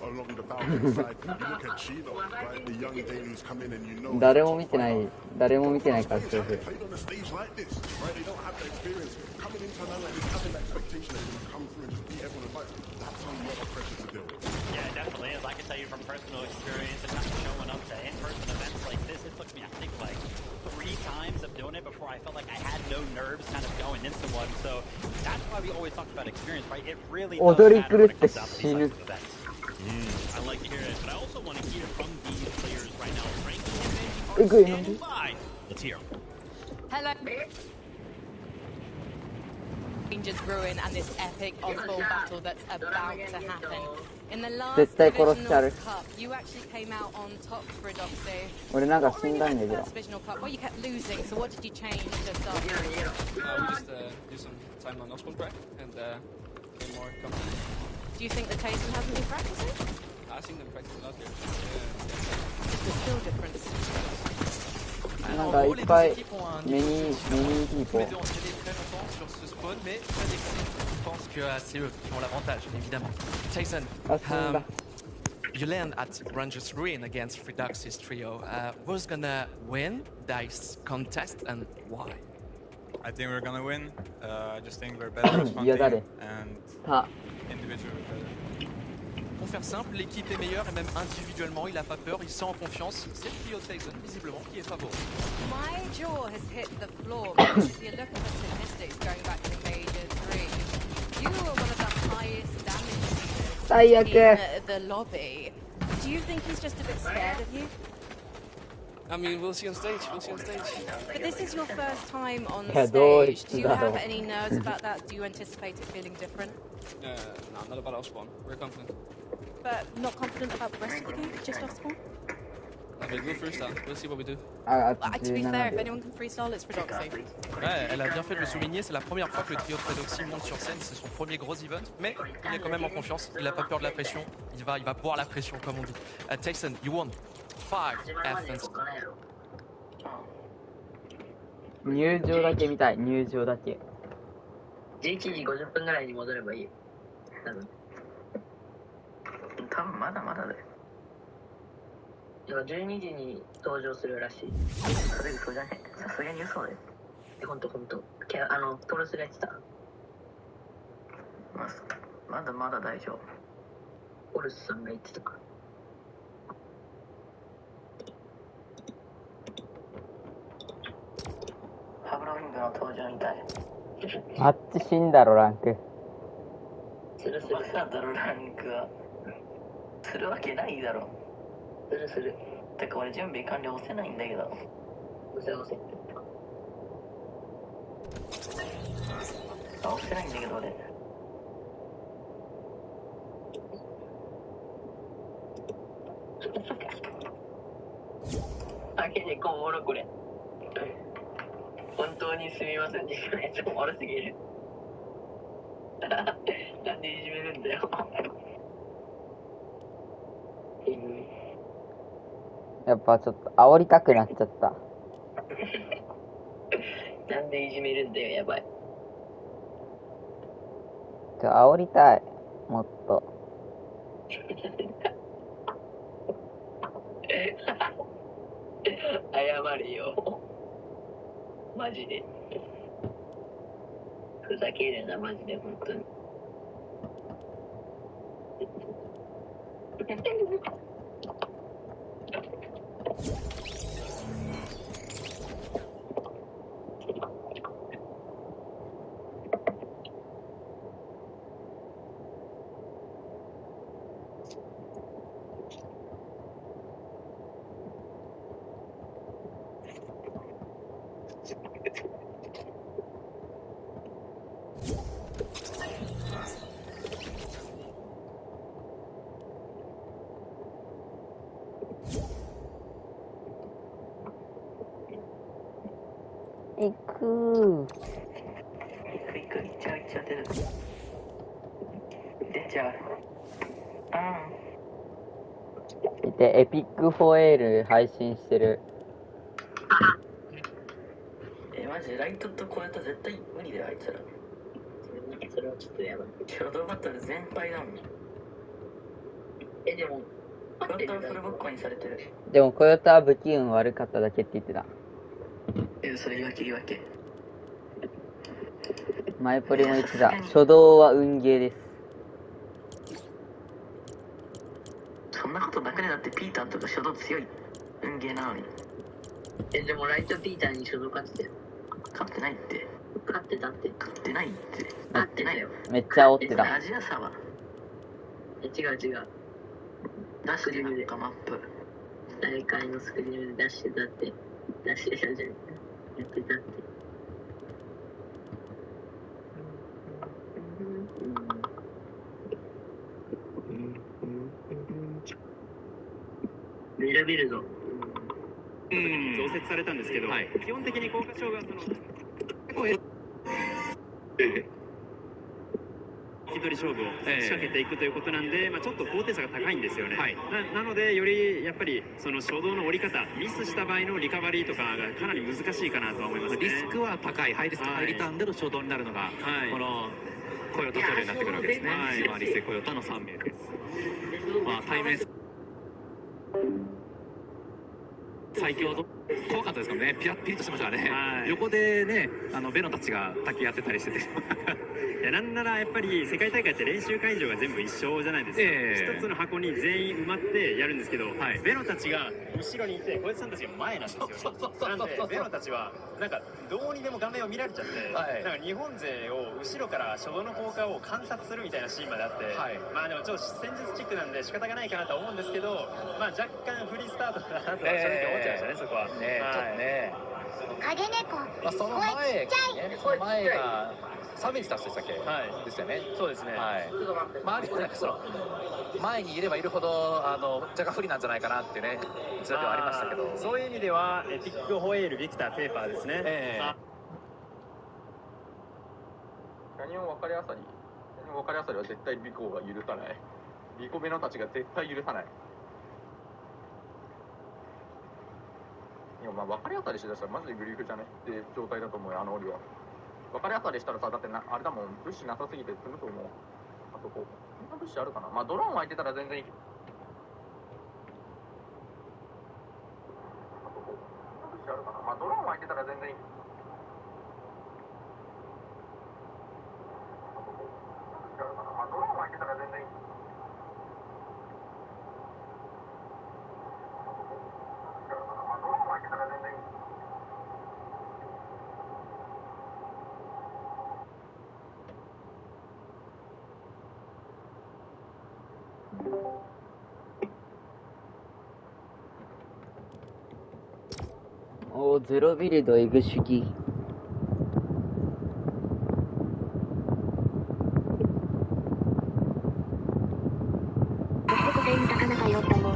Along the Balkan side, you look at Chino, right? The young Danes come in and you know 誰も見てないからしてる。 played on a stage like this, right? They don't have the experience. Coming into a land like this, having that expectation that they're going to come through and just beat everyone apart, that's a lot of pressure to deal with. Yeah, it definitely is. I can tell you from personal experience and not showing up to in-person events like this, it took me, I think, like 3 times of doing it before I felt like I had no nerves kind of going into one. So that's why we always talk about experience, right? It really does matter when it comes down to these types of events. I like to hear it, but I also want to hear from these players right now. Frankie and Benji are standing by. Let's hear them. Hello. Rangers Ruin and this epic Osborne battle that's about to happen. In the last Divisional Cup, you actually came out on top for Redoxy. 俺なんか死んだんだけど。 Divisional Cup, well, you kept losing, so what did you change to start? We just do some time on Osborne prep and get more confident. Do you think that Tayson hasn't been practicing? I think them practicing a lot here. Just the skill difference. なんかいっぱいメニーピーポー。 sur ce spawn, mais très excité. Je pense que c'est eux qui ont l'avantage, évidemment. Tyson, you land at Rangers Ruin against Redoxy's trio. Who's gonna win this contest and why? I think we're gonna win. I just think we're better as one team and individually better. Pour faire simple, l'équipe est meilleure et même individuellement, il a pas peur, il se sent en confiance. C'est le trio de Tyson, visiblement, qui est favori. My jaw has hit the floor because if you look at the statistics going back to Major 3, you were one of the highest damage dealers in the lobby. Do you think he's just a bit scared of you? I mean, we'll see on stage. But this is your first time on stage. Do you have any nerves about that? Do you anticipate it feeling different? No, not about Osborne. We're confident. But not confident about the rest of the game? Just Osborne? I mean, we'll freestyle. We'll see what we do. To be fair, if anyone can freestyle, it's Redoxy. Ouais, elle a bien fait de le souligner. C'est la première fois que le trio de Redoxy monte sur scène. C'est son premier gros event, mais il est quand même en confiance. Il n'a pas peur de la pression. Il va boire la pression, comme on dit. Tyson, you won 5 Fs. 入場だけ見たい。入場だけ。11時50分ぐらいに戻ればいいよ。多分まだまだだよ。12時に登場するらしい。それ嘘じゃねえ。さすがに嘘だよ。ほんと。トルスが言ってた。まだまだ大丈夫。オルスさんが言ってたから。ハブロウィングの登場みたい。あっち死んだろ、ランク。するだろ、ランクは。するわけないだろ。する。てか俺準備完了押せないんだけど。押せ。押せないんだけど俺。あけねこおもろこれ。本当にすみませんでした。めっちゃおもろすぎる。なんでいじめるんだよ。やっぱちょっと煽りたくなっちゃった。なんでいじめるんだよ、やばい。煽りたい、もっと。謝れよ。マジで。ふざけるな、マジで、本当に。行く行っちゃう出ちゃう。見て、エピックフォエール配信してる。マジでライトとコヤと絶対無理だよ、あいつら。それはちょっとやばい。シャドウバトル全敗だもん。でもコヨタはフルボッコにされてる。でもコヨタは武器運悪かっただけって言ってた。それ言い訳。前ポリも言ってた。初動は運ゲーです。そんなことなくね。だってピーターとか初動強い運ゲーなのに。でもライトピーターに初動勝ってたよ。勝ってないって。勝ってたって。勝ってないって。勝ってないよ。めっちゃ煽ってた。アジア差は。違う。ダッシュでなんかマップ。大会のスクリーンでダッシュだって。ダッシュじゃん。やってたって。選べるぞ。増設されたんですけど、基本的に高架賞が引き取り勝負を仕掛けていくということなんで、ちょっと高低差が高いんですよね。なのでよりやっぱりその初動の折り方、ミスした場合のリカバリーとかがかなり難しいかなとは思いますね。リスクは高い、ハイリスクハイリターンでの初動になるのが、このコヨタトレになってくるわけですね。リセコヨタの3名です。対面最強の怖かったですからね。ピリッとしてましたね。横でね、ベノたちが滝やってたりしてていや、なんならやっぱり世界大会って練習会場が全部一緒じゃないですか。一つの箱に全員埋まってやるんですけど、ベノたちが後ろにいて小江さんたちが前なんですよ。なんでベノたちはなんかどうにでも画面を見られちゃって、なんか日本勢を後ろから初動の効果を観察するみたいなシーンまであって、でもちょっと戦術チックなんで仕方がないかなとは思うんですけど、若干フリースタートかなとは正直思っちゃいましたね、そこは。ちょっとね。その前がサベジタスでしたっけ？ですよね。そうですね。周りはなんかその前にいればいるほど若干不利なんじゃないかなっていうね、一度ではありましたけど。そういう意味ではピックホエール、ビクター、ペーパーですね。キャニオン分かりあさりは絶対ビコが許さない。ビコベノたちが絶対許さない。いや、分かりあたりしだしたらマジでグリーフじゃねって状態だと思うよ、檻は。分かりあたりしたらさ、だってあれだもん、物資なさすぎて積むと思う。あとこんな物資あるかな。ドローン湧いてたら全然いい。ドローン湧いてたら全然いい。ドローン湧いてたら全然いい。ゼロビルドエグ主義。全員高仲よったもん。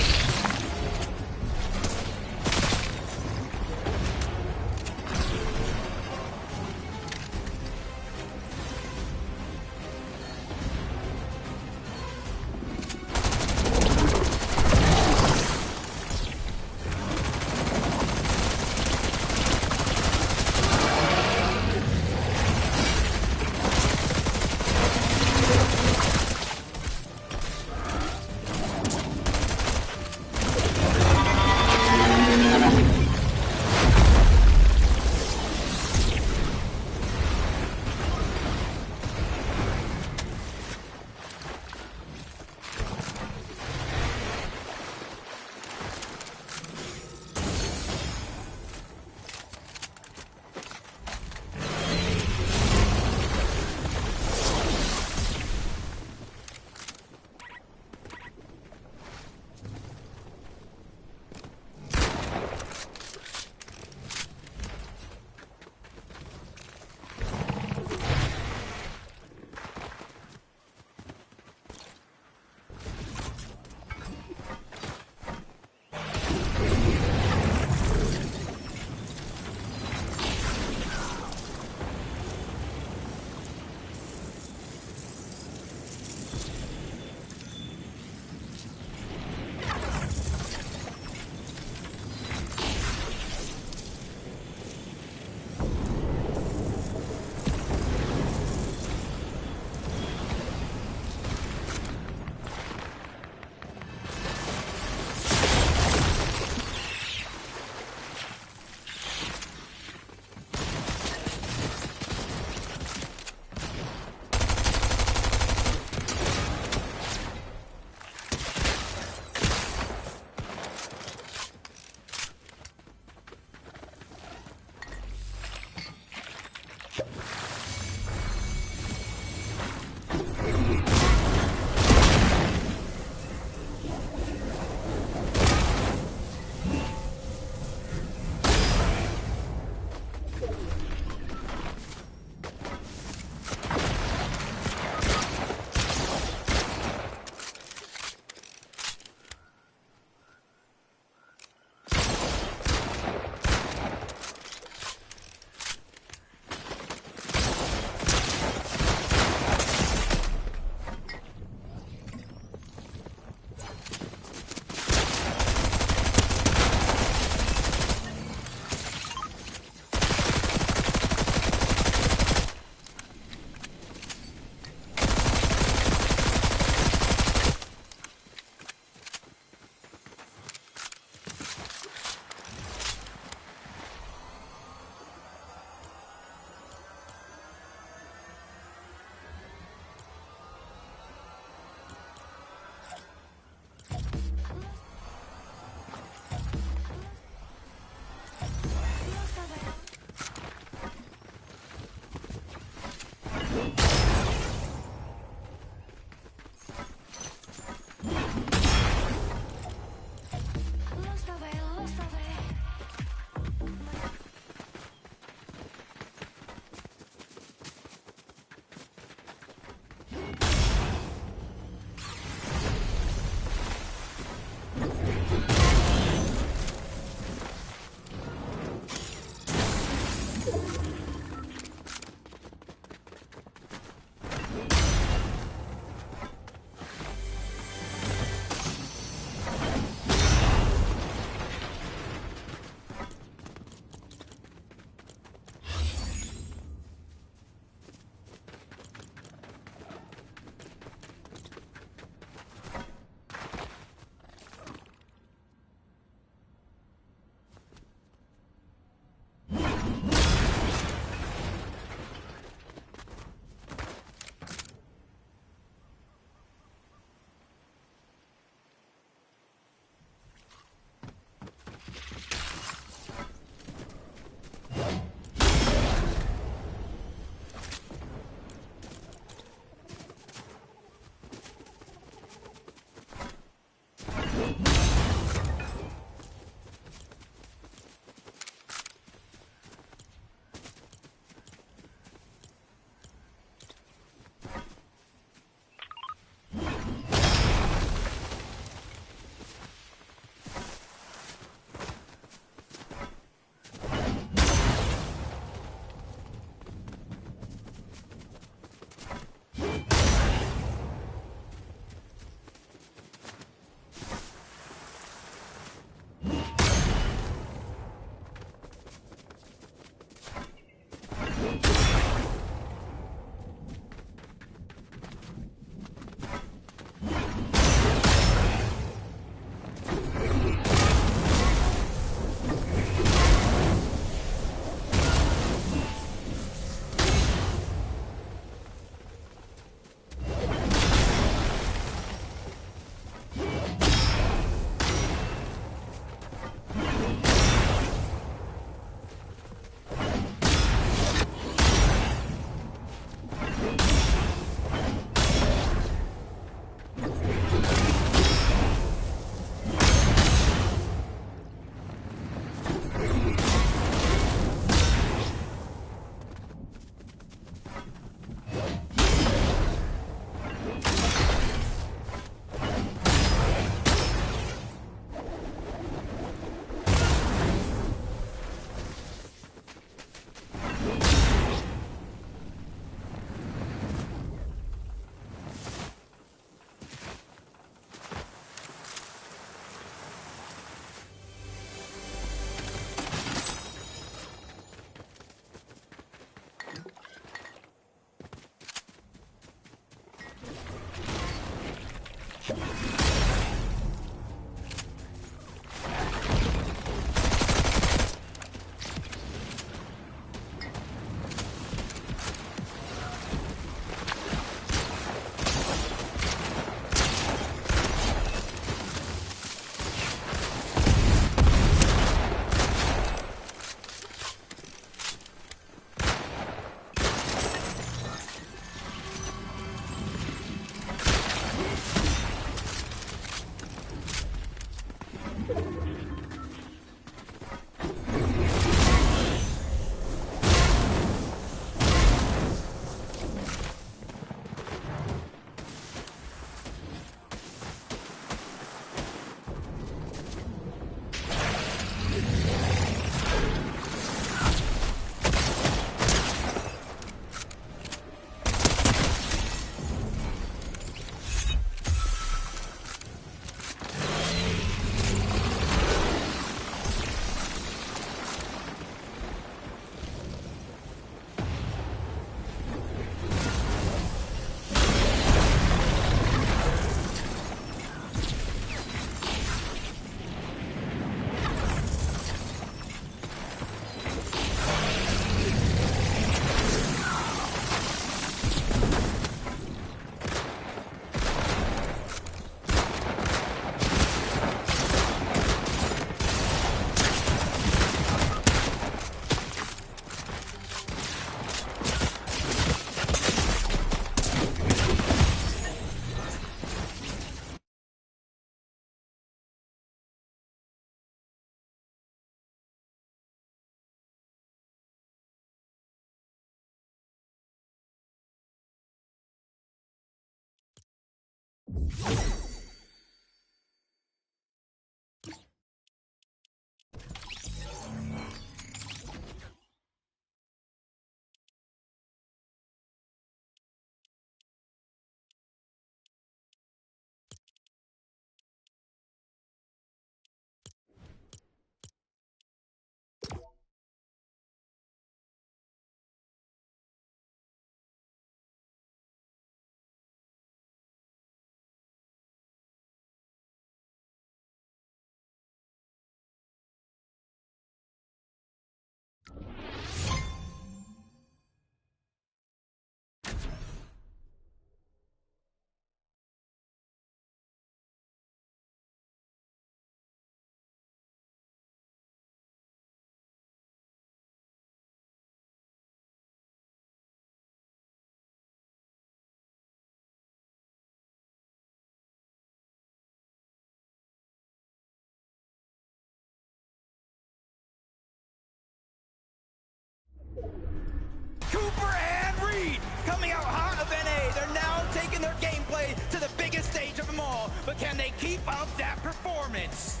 Cooper and Reed coming out hot of NA. They're now taking their gameplay to the biggest stage of them all. But can they keep up that performance?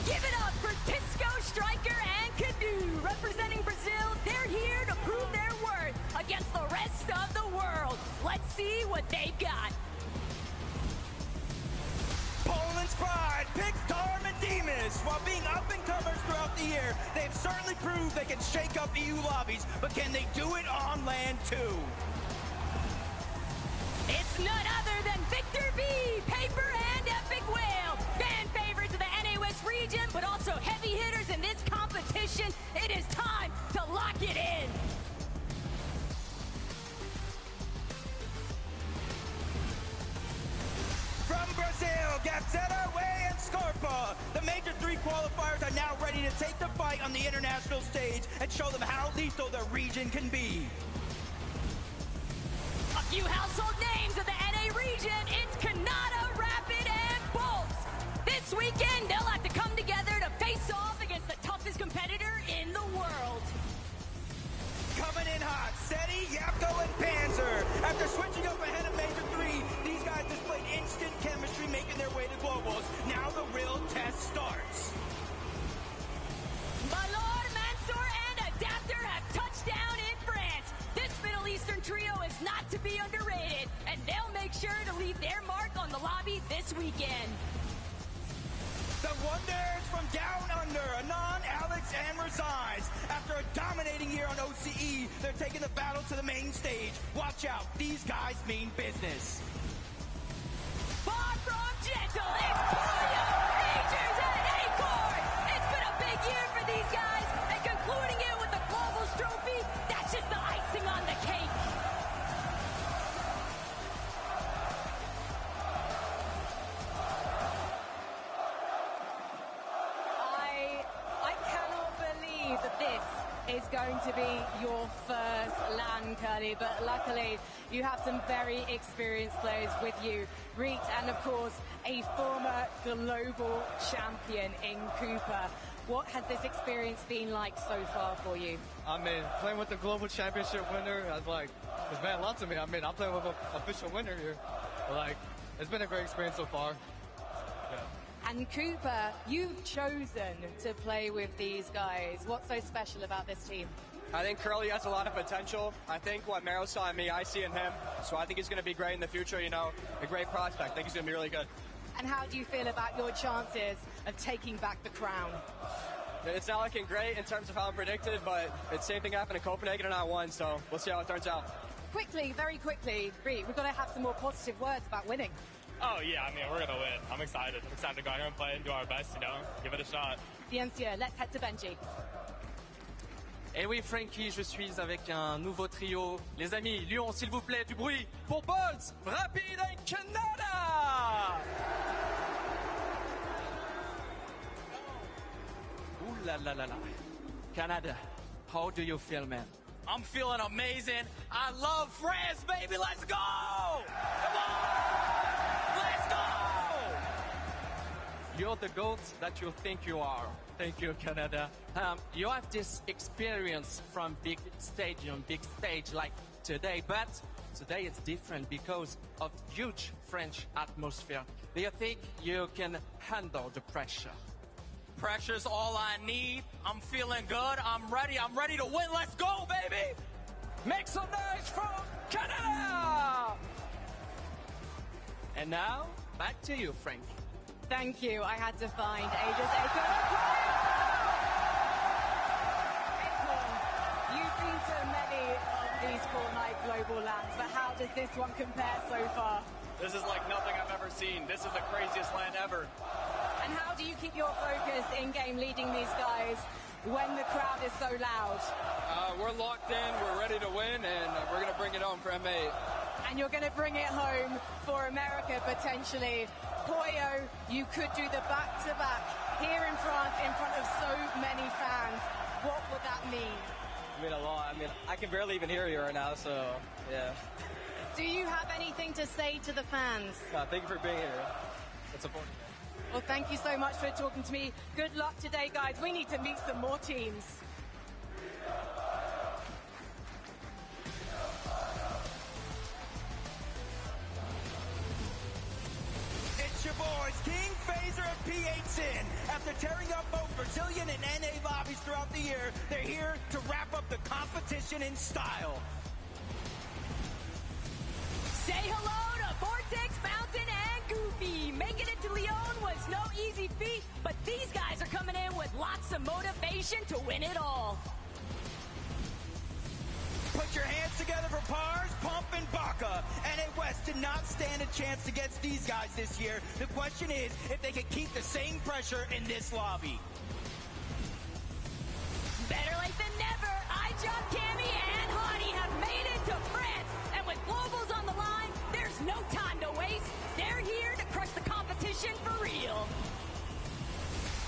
Give it up for Tisco, Striker, and Canoe. Representing Brazil, they're here to prove their worth against the rest of the world. Let's see what they've got. Poland's pride picks Demas. While being up-and-comers throughout the year, they've certainly proved they can shake up EU lobbies, but can they do it on land too? It's none other than Victor V, Paper, and Epic Whale. Fan favorites of the NA West region, but also heavy hitters in this competition. It is time to lock it in. From Brazil, Gazetta, Way, and Scarpa, the major three qualifiers are now ready to take the fight on the international stage and show them how lethal the region can be. A few household names of the NA region, it's Kanata, Rapid, and Bolts. This weekend, they'll have to come together to face off against the toughest competitor in the world. Coming in hot, Seti, Yapko, and Panzer. After switching up ahead of Major 3, these guys displayed instant chemistry making their way to globals. Now the real test starts. Malor, Mansour, and Adapter have touched down in France. This Middle Eastern trio is not to be underrated, and they'll make sure to leave their mark on the lobby this weekend. The Wonders from Down Under, Anon, Alex, and Resigns. After a dominating year on OCE, they're taking the battle to the main stage. Watch out, these guys mean business. Far from gentle, it's Polio, Majors, and Acorn. It's been a big year for these guys, and concluding it with the Globals trophy, that's just the icing on the cake. I cannot believe that this is going to be your first LAN, Curly, but luckily you have some very experienced players with you. Reet, and of course, a former global champion in Cooper. What has this experience been like so far for you? I mean, playing with the global championship winner, it's meant a lot to me. I mean, I'm playing with an official winner here. Like, it's been a great experience so far. Yeah. And Cooper, you've chosen to play with these guys. What's so special about this team? I think Curly has a lot of potential. I think what Mero saw in me, I see in him. So I think he's going to be great in the future, you know, a great prospect. I think he's going to be really good. And how do you feel about your chances of taking back the crown? It's not looking great in terms of how I'm predicted, but the same thing happened in Copenhagen and I won, so we'll see how it turns out. Quickly, very quickly, Reet, we've got to have some more positive words about winning. Oh, yeah, I mean, we're going to win. I'm excited. I'm excited to go out here and play and do our best, you know, give it a shot. Bien sûr, let's head to Benji. Et oui, Frankie, je suis avec un nouveau trio. Les amis, Lyon, s'il vous plaît, du bruit pour Bolts, Rapid and Canada! Ooh la la la la. Canada, how do you feel, man? I'm feeling amazing. I love France, baby. Let's go! Come on! Let's go! You're the GOAT that you think you are. Thank you, Canada. You have this experience from big stadium, big stage like today, but today it's different because of huge French atmosphere. Do you think you can handle the pressure? Pressure's all I need. I'm feeling good. I'm ready to win. Let's go, baby! Make some noise from Canada! And now, back to you, Frank. Thank you. I had to find Aegis Acorn. You've been to many of these Fortnite global lands, but how does this one compare so far? This is like nothing I've ever seen. This is the craziest land ever. And how do you keep your focus in-game leading these guys when the crowd is so loud? We're locked in, we're ready to win, and we're going to bring it home for M8. And you're going to bring it home for America, potentially. Poyo, you could do the back-to-back here in France in front of so many fans. What would that mean? I mean, a lot. I mean, I can barely even hear you right now, so, yeah. Do you have anything to say to the fans? Thank you for being here. It's important. Well, thank you so much for talking to me. Good luck today, guys. We need to meet some more teams. It's your boys, King, Phaser, and P8 Sin. After tearing up both Brazilian and NA lobbies throughout the year, they're here to wrap up the competition in style. Say hello to Vortex, Fountain, and Goofy. Making it to Lyon was no easy feat, but these guys are coming in with lots of motivation to win it all. Put your hands together for Pars, Pump, and Baka. NA West did not stand a chance against these guys this year. The question is if they can keep the same pressure in this lobby. Better late than never. iJob, Cammy, and Hottie have made it to France. And with globals on the line, there's no time to waste. They're here to crush the competition for real.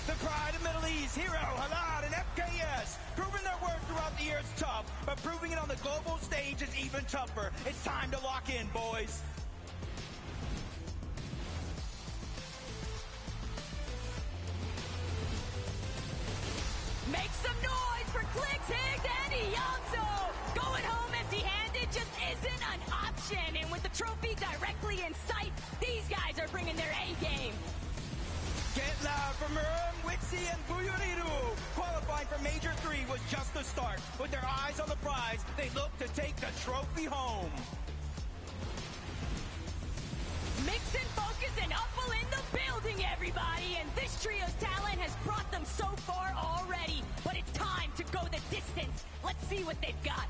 The pride of Middle East, Hero, Halad, and FKS. Proving their worth throughout the year is tough, but proving it on the global stage is even tougher. It's time to lock in, boys. Make some noise for Clicks, Higgs, and Ianzo. Going home empty-handed just isn't an option. And with the trophy directly in sight, these guys are bringing their A-game. Get loud from Murum, Wixie, and Buyuriru. Qualifying for Major 3 was just the start. With their eyes on the prize, they look to take the trophy home. Mix and focus and Upple in the building, everybody. And this trio's talent has brought them so far already. But it's time to go the distance. Let's see what they've got.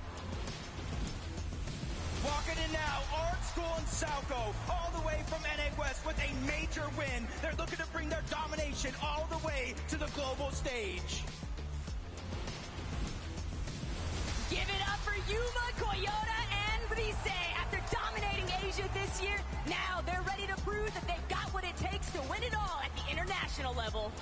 Walking in now, Art School and Salco, all the way from NA West with a major win. They're looking to bring their domination all the way to the global stage. Give it up for Yuma, Koyota, and Brise. After dominating Asia this year, now they're ready to prove that they've got what it takes to win it all at the international level.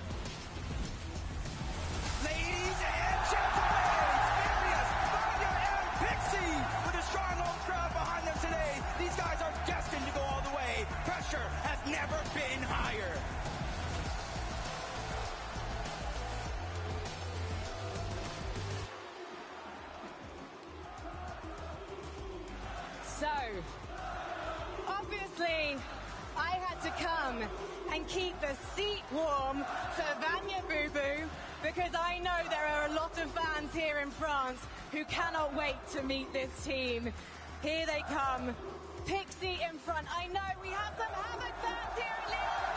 Ladies and gentlemen, Furious, Fire, and Pixie with a strong home crowd behind them today. These guys are destined to go all the way. Pressure has never been higher. So, obviously, I had to come and keep the seat warm for Vanya Boo Boo because I know there are a lot of fans here in France who cannot wait to meet this team. Here they come. Pixie in front. I know we have some Havoc fans here in Lyon.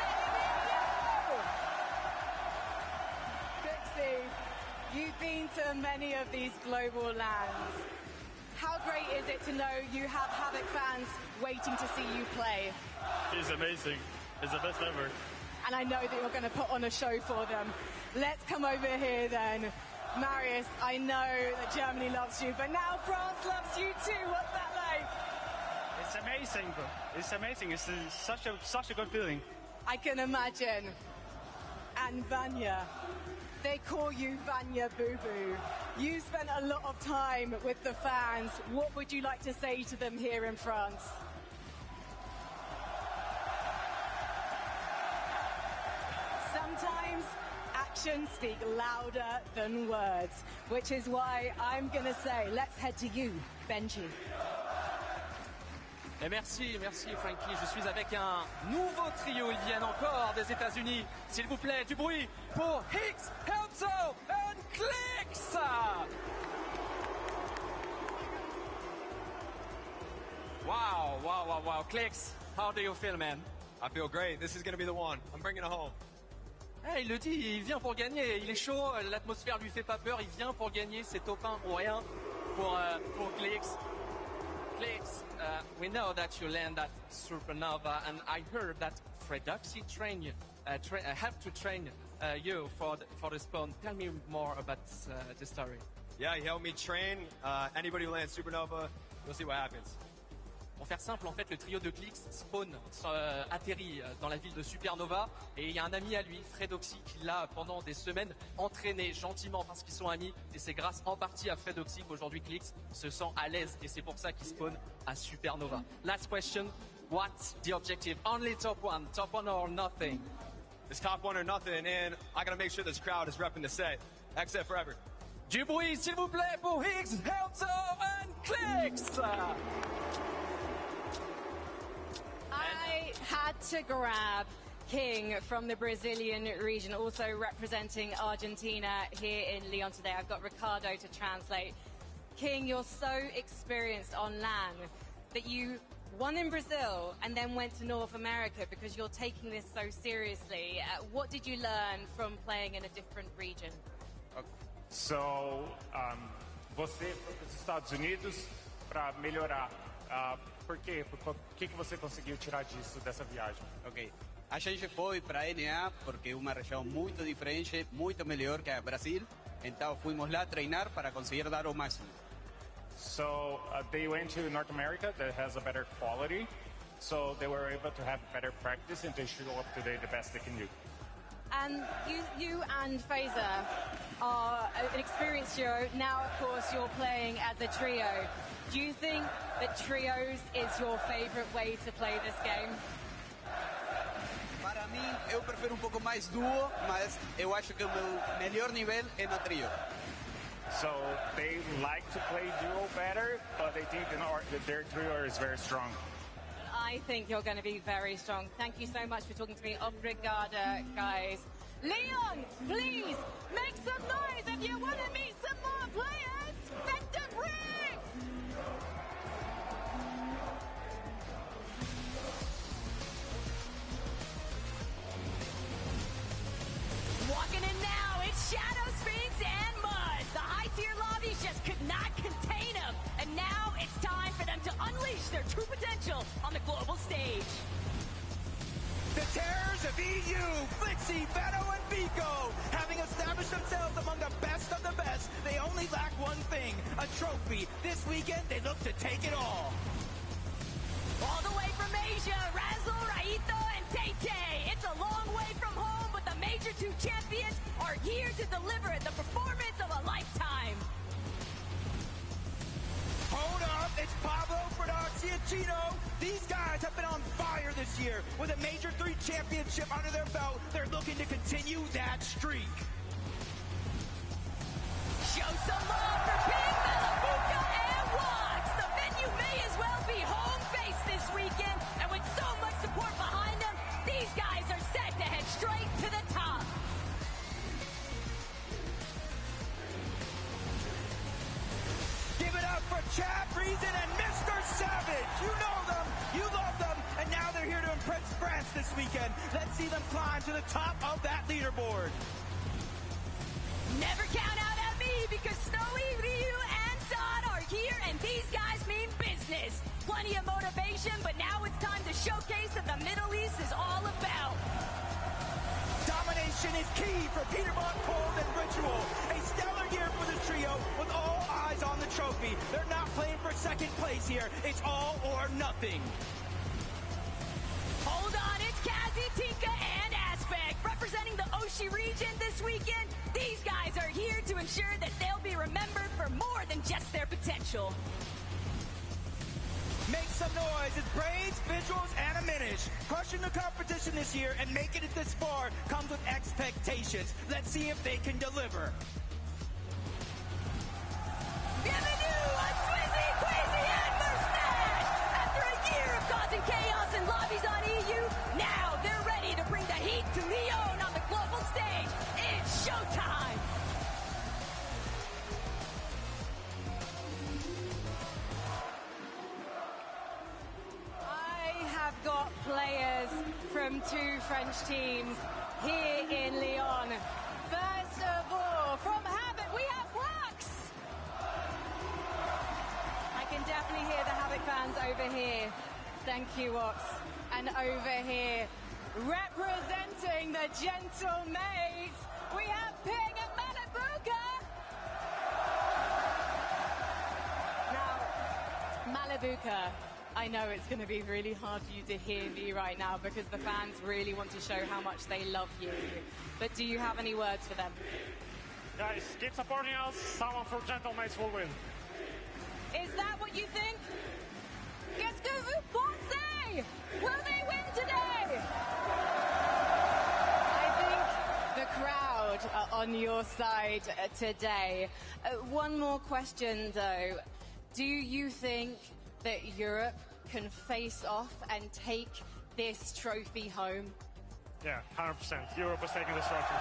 Pixie, you've been to many of these global lands. How great is it to know you have Havoc fans waiting to see you play? It's amazing. It's the best ever. And I know that you're going to put on a show for them. Let's come over here then. Marius, I know that Germany loves you, but now France loves you too. What's that like? It's amazing, bro. It's amazing. It's such a good feeling. I can imagine. And Vanya. They call you Vanya Boo Boo. You spent a lot of time with the fans. What would you like to say to them here in France? Sometimes actions speak louder than words, which is why I'm going to say, let's head to you, Benji. Et merci Frankie. Je suis avec un nouveau trio. Ils viennent encore des États-Unis. S'il vous plaît, du bruit pour Hicks, Helzo and Clicks. Wow. Clicks, how do you feel, man? I feel great. This is going to be the one. I'm bringing it home. Il le dit, il vient pour gagner. Il est chaud, l'atmosphère lui fait pas peur. Il vient pour gagner. C'est top 1 ou rien pour Clicks. Clicks, we know that you land at Supernova, and I heard that Fredoxy have to train you for the spawn. Tell me more about the story. Yeah, he helped me train. Anybody who lands Supernova, we'll see what happens. Pour faire simple, en fait, le trio de Clicks spawn atterrit dans la ville de Supernova, et il y a un ami à lui, Fredoxy, qui l'a pendant des semaines entraîné gentiment parce qu'ils sont amis, et c'est grâce en partie à Fredoxy qu'aujourd'hui Clicks se sent à l'aise, et c'est pour ça qu'il spawn à Supernova. Last question, what's the objective? Only top one or nothing? It's top 1 or nothing, and I gotta make sure this crowd is repping the set. XF forever. Du bruit, s'il vous plaît, pour Hicks, Helzo and Clicks! I had to grab King from the Brazilian region, also representing Argentina here in Lyon today. I've got Ricardo to translate. King, you're so experienced on land that you won in Brazil and then went to North America because you're taking this so seriously. What did you learn from playing in a different region? So, você foi para os Estados Unidos para melhorar. Por quê? O que você conseguiu tirar dessa viagem? Ok. A gente foi para a NA porque é uma região muito diferente, muito melhor que a Brasil. Então fomos lá treinar para conseguir dar o máximo. So they went to North America that has a better quality, so they were able to have better practice and to show up today the best they can do. And you and Fraser are an experienced duo. Now, of course, you're playing as a trio. Do you think that trios is your favorite way to play this game? Para mim, eu prefiro pouco mais duo, mas eu acho que o meu melhor nível é no trio. So they like to play duo better, but they think that their trio is very strong. I think you're going to be very strong. Thank you so much for talking to me. Obrigada, guys. Leon, please make some noise if you want to meet some more players. Vector Ring! Walking in now, it's Shadow Sphinx and Muzz. The high-tier lobbies just could not contain them. And now it's time for them to unleash their true potential on the global stage. The terrors of EU, Flixie, Veto, and Vico, having established themselves among the best of the best, they only lack one thing, a trophy. This weekend, they look to take it all. All the way from Asia, Razzle, Raito, and Tay-Tay. It's a long way from home, but the Major 2 champions are here to deliver the performance of a lifetime. Hold up, it's Pablo, Fredoxy, and Chino. These guys have been on fire this year. With a Major 3 championship under their belt, they're looking to continue that streak. Show some love for Pink, Malabuca, and Watts. The venue may as well be home base this weekend, and with so much support behind them, these guys are set to head straight to the top. Give it up for Chad Reason and Mr. Savage. You know them, you love them, and now they're here to impress France this weekend. Let's see them climb to the top of that leaderboard. Never count out at me because Snowy, Ryu, and Zod are here, and these guys mean business. Plenty of motivation, but now it's time to showcase what the Middle East is all about. Domination is key for Peter Von Cold and Ritual. A stellar year for the trio with all eyes on the trophy. They're not playing for second place here. It's all or nothing. Hold on, it's Kazi, Tika, and Aspect. Representing the Oshi region this weekend, these guys are here to ensure that they'll be remembered for more than just their potential. Make some noise. It's Braids, Visuals, and a Minish. Crushing the competition this year and making it this far comes with expectations. Let's see if they can deliver. Bienvenue à Swizzy, Queasy, and Mustache! After a year of causing chaos and lobbies on EU. Now they're ready to bring the heat to Lyon on the global stage. It's showtime. I have got players from two French teams here in Lyon. First of all, from Habit, we have Wax. I can definitely hear the Habit fans over here. Thank you, Wax. And over here, representing the Gentle Maids, we have Ping and Malabuka. Now, Malabuka, I know it's going to be really hard for you to hear me right now because the fans really want to show how much they love you. But do you have any words for them? Guys, keep supporting us. Someone from Gentle Maids will win. Is that what you think? Qu'est-ce que vous pensez? Will they win today? I think the crowd are on your side today. One more question though. Do you think that Europe can face off and take this trophy home? Yeah, 100%. Europe is taking this trophy.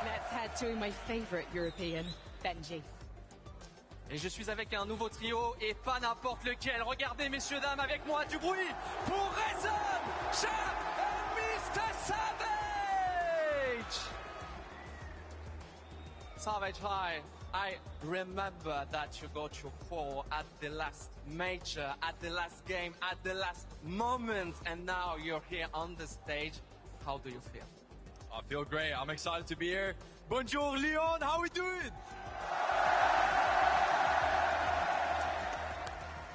Let's head to my favorite European, Benji. Et je suis avec un nouveau trio et pas n'importe lequel. Regardez, messieurs, dames, avec moi du bruit pour Reason, Chap et Mr. Savage. Savage, hi. I remember that you got your call at the last major, at the last game, at the last moment, and now you're here on the stage. How do you feel? I feel great. I'm excited to be here. Bonjour, Lyon. How we doing?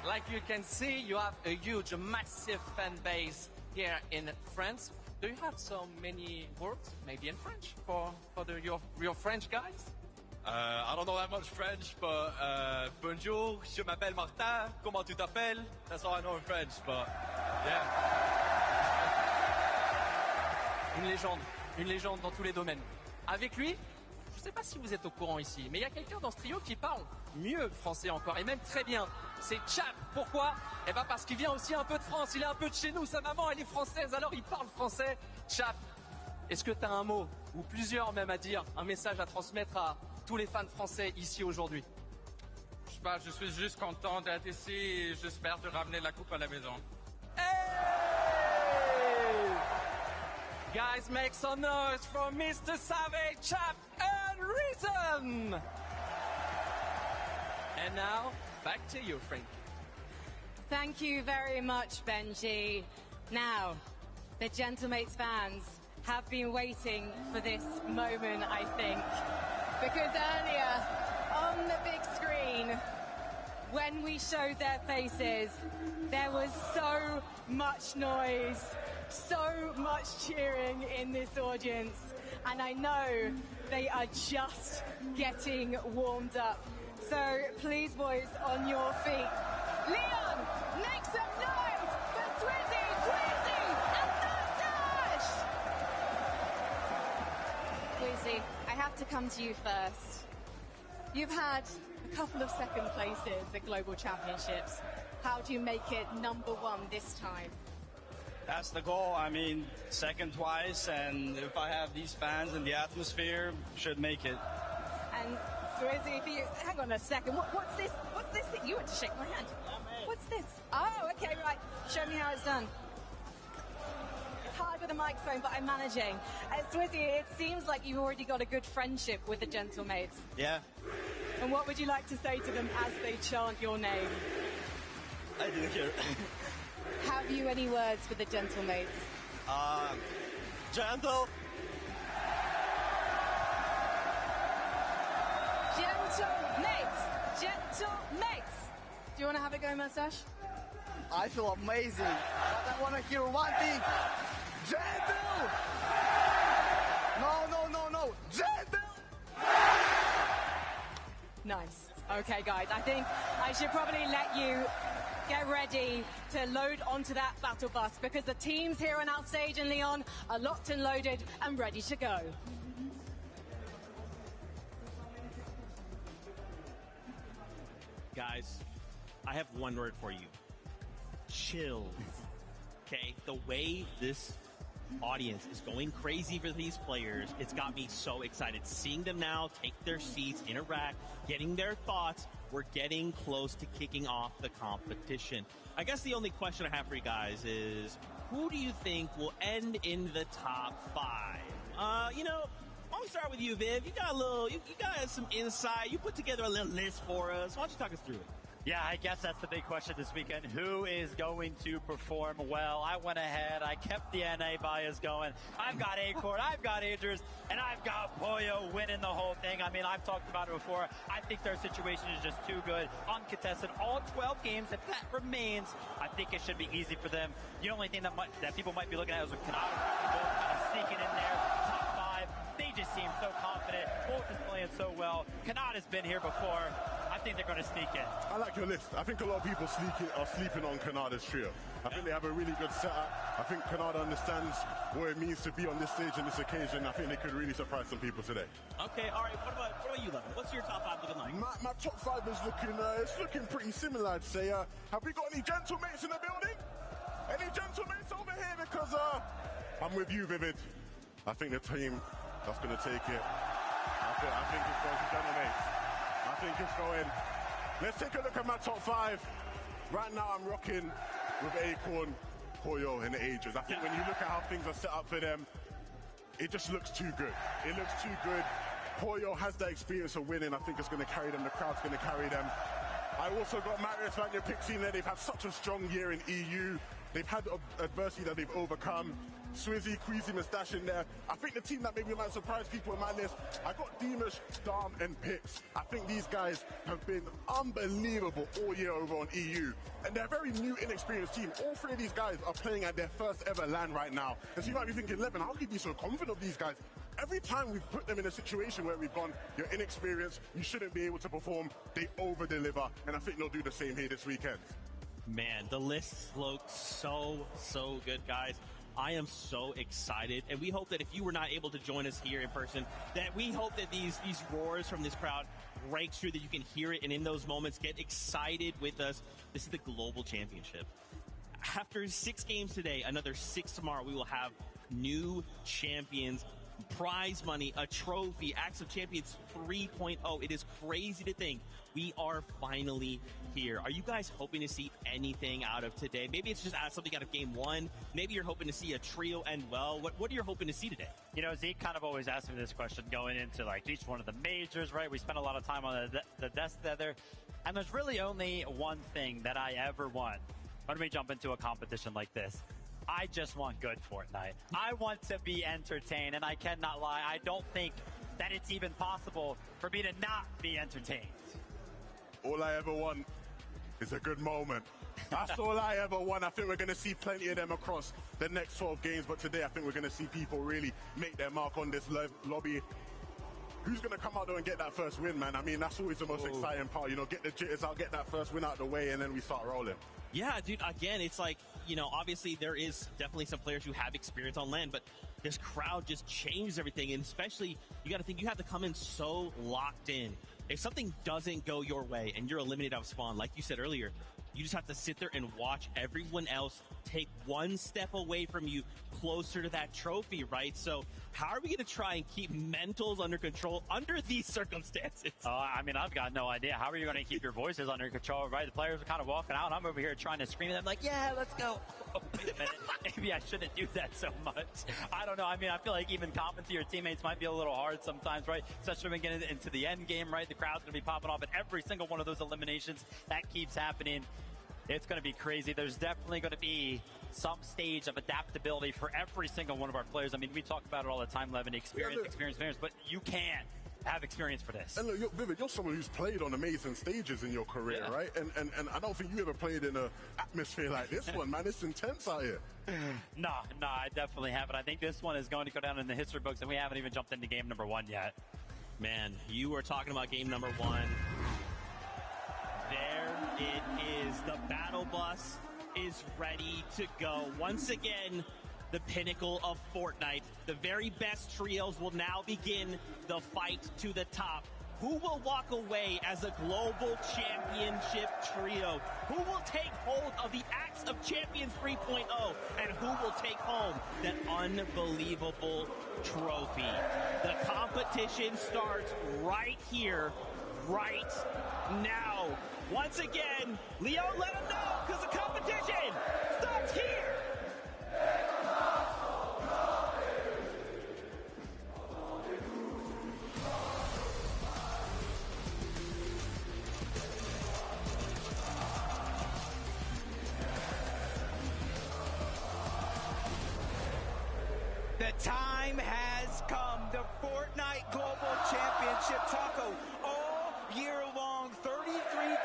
Like you can see, you have a huge, massive fan base here in France. Do you have so many words, maybe in French, for your French guys? I don't know that much French, but bonjour, je m'appelle Martin. Comment tu t'appelles? That's all I know in French, but yeah. Une légende dans tous les domaines. Avec lui, je ne sais pas si vous êtes au courant ici, mais il y a quelqu'un dans ce trio qui parle mieux français encore, et même très bien. C'est Chap. Pourquoi? Eh ben parce qu'il vient aussi un peu de France, il est un peu de chez nous, sa maman elle est française, alors il parle français. Chap, est-ce que tu as un mot, ou plusieurs même à dire, un message à transmettre à tous les fans français ici aujourd'hui? Je sais pas, je suis juste content d'être ici et j'espère de ramener la coupe à la maison. Hey! Guys, make some noise for Mr. Savage, Chap and Reason! And now, back to you, Frank. Thank you very much, Benji. Now, the Gentlemates fans have been waiting for this moment, I think. Because earlier, on the big screen, when we showed their faces, there was so much noise, so much cheering in this audience. And I know they are just getting warmed up. So please, boys, on your feet. Leon, make some noise for Swizzy, Twizzy, and Nastash! Twizzy, I have to come to you first. You've had a couple of second places at Global Championships. How do you make it #1 this time? That's the goal. I mean, second twice, and if I have these fans and the atmosphere, should make it. And Swizzy, for you, hang on a second. What's this? What's this that you want to shake my hand? What's this? Oh, okay, right. Show me how it's done. It's hard with a microphone, but I'm managing. Swizzy, it seems like you've already got a good friendship with the Gentlemates. Yeah. And what would you like to say to them as they chant your name? I didn't hear. Have you any words for the Gentlemates? Gentle. Gentlemates! Gentlemates! Do you want to have a go, Mustache? I feel amazing, but I want to hear one thing. Gentle! No. Gentle! Nice. Okay, guys, I think I should probably let you get ready to load onto that battle bus because the teams here on our stage in Lyon are locked and loaded and ready to go. Guys, I have one word for you. chills. Okay, the way this audience is going crazy for these players, it's got me so excited. Seeing them now take their seats, interact, getting their thoughts. We're getting close to kicking off the competition. I guess the only question I have for you guys is, who do you think will end in the top 5? You know, I'll start with you, Viv. You got you got some insight. You put together a little list for us. Why don't you talk us through it? Yeah, I guess that's the big question this weekend. Who is going to perform well? I went ahead. I kept the NA bias going. I've got Acorn, I've got Adrius, and I've got Pollo winning the whole thing. I mean, I've talked about it before. I think their situation is just too good. Uncontested all 12 games. If that remains, I think it should be easy for them. The only thing that people might be looking at is with Canada kind of sneaking in there. Top 5. They just seem so confident. Both is playing so well. Canada's been here before. I think they're going to sneak in. I like your list. I think a lot of people are sleeping on Canada's trio. I think they have a really good setup. I think Canada understands what it means to be on this stage and this occasion. I think they could really surprise some people today. Okay, all right. What about you, Levin? What's your top 5 looking like? My top 5 is looking pretty similar, I'd say. Have we got any gentlemates in the building? Any gentlemates over here? Because I'm with you, Vivid. I think the team that's going to take it. I think it's going to gentlemates. I think it's going. Let's take a look at my top 5. Right now, I'm rocking with Acorn, Pollo, and Adrius. I think when you look at how things are set up for them, it just looks too good. It looks too good. Pollo has that experience of winning. I think it's going to carry them. The crowd's going to carry them. I also got Marius Vanya Pixie there. They've had such a strong year in EU. They've had adversity that they've overcome. Swizzy, Queasy, Mustache in there. I think the team that maybe might surprise people in my list, I got Demus, Dom, and Pix. I think these guys have been unbelievable all year over on EU. And they're a very new, inexperienced team. All 3 of these guys are playing at their first ever LAN right now. And so you might be thinking, Levin, how can you be so confident of these guys? Every time we've put them in a situation where we've gone, you're inexperienced, you shouldn't be able to perform, they over-deliver. And I think they'll do the same here this weekend. Man, the list looks so good, guys. I am so excited, and we hope that if you were not able to join us here in person, that we hope that these roars from this crowd break through, that you can hear it, and in those moments, get excited with us. This is the Global Championship. After 6 games today, another 6 tomorrow, we will have new champions, prize money, a trophy, Acts of Champions 3.0. It is crazy to think we are finally here. Are you guys hoping to see anything out of today? Maybe it's just something out of game 1. Maybe you're hoping to see a trio end well. What are you hoping to see today? You know, Zeke kind of always asks me this question going into like each one of the majors, right? We spent a lot of time on the desk together, and there's really only one thing that I ever want when we jump into a competition like this. I just want good Fortnite. I want to be entertained, and I cannot lie. I don't think that it's even possible for me to not be entertained. All I ever want is a good moment. That's all I ever want. I think we're going to see plenty of them across the next 12 games, but today I think we're going to see people really make their mark on this lobby. Who's going to come out there and get that first win, man? I mean, that's always the most exciting part. You know, get the jitters out, get that first win out of the way, and then we start rolling. Yeah, dude, again, it's like, you know, obviously there is definitely some players who have experience on LAN, but this crowd just changed everything. And especially, you got to think, you have to come in so locked in. If something doesn't go your way and you're eliminated out of spawn, like you said earlier, you just have to sit there and watch everyone else take one step away from you closer to that trophy, right? So how are we going to try and keep mentals under control under these circumstances? I mean, I've got no idea. How are you going to keep your voices under control, right? The players are kind of walking out. I'm over here trying to scream at them like, yeah, let's go. Oh, wait a minute. Maybe I shouldn't do that so much. I don't know. I mean, I feel like even comping to your teammates might be a little hard sometimes, right? Especially when we get into the end game, right? The crowd's going to be popping off at every single one of those eliminations. That keeps happening. It's going to be crazy. There's definitely going to be some stage of adaptability for every single one of our players. I mean, we talk about it all the time, Levin, experience, but you can't have experience for this. And look, Vivid, you're someone who's played on amazing stages in your career, right? And I don't think you ever played in an atmosphere like this one, man. It's intense out here. No, I definitely haven't. I think this one is going to go down in the history books, and we haven't even jumped into game number 1 yet. Man, you were talking about game number 1. There it is. The battle bus is ready to go. Once again, the pinnacle of Fortnite. The very best trios will now begin the fight to the top. Who will walk away as a global championship trio? Who will take hold of the Axe of Champions 3.0? And who will take home that unbelievable trophy? The competition starts right here, right now. Once again, Leo, let him know, because the competition starts here. The time has come. The Fortnite Global Championship, Taco, all year long. 33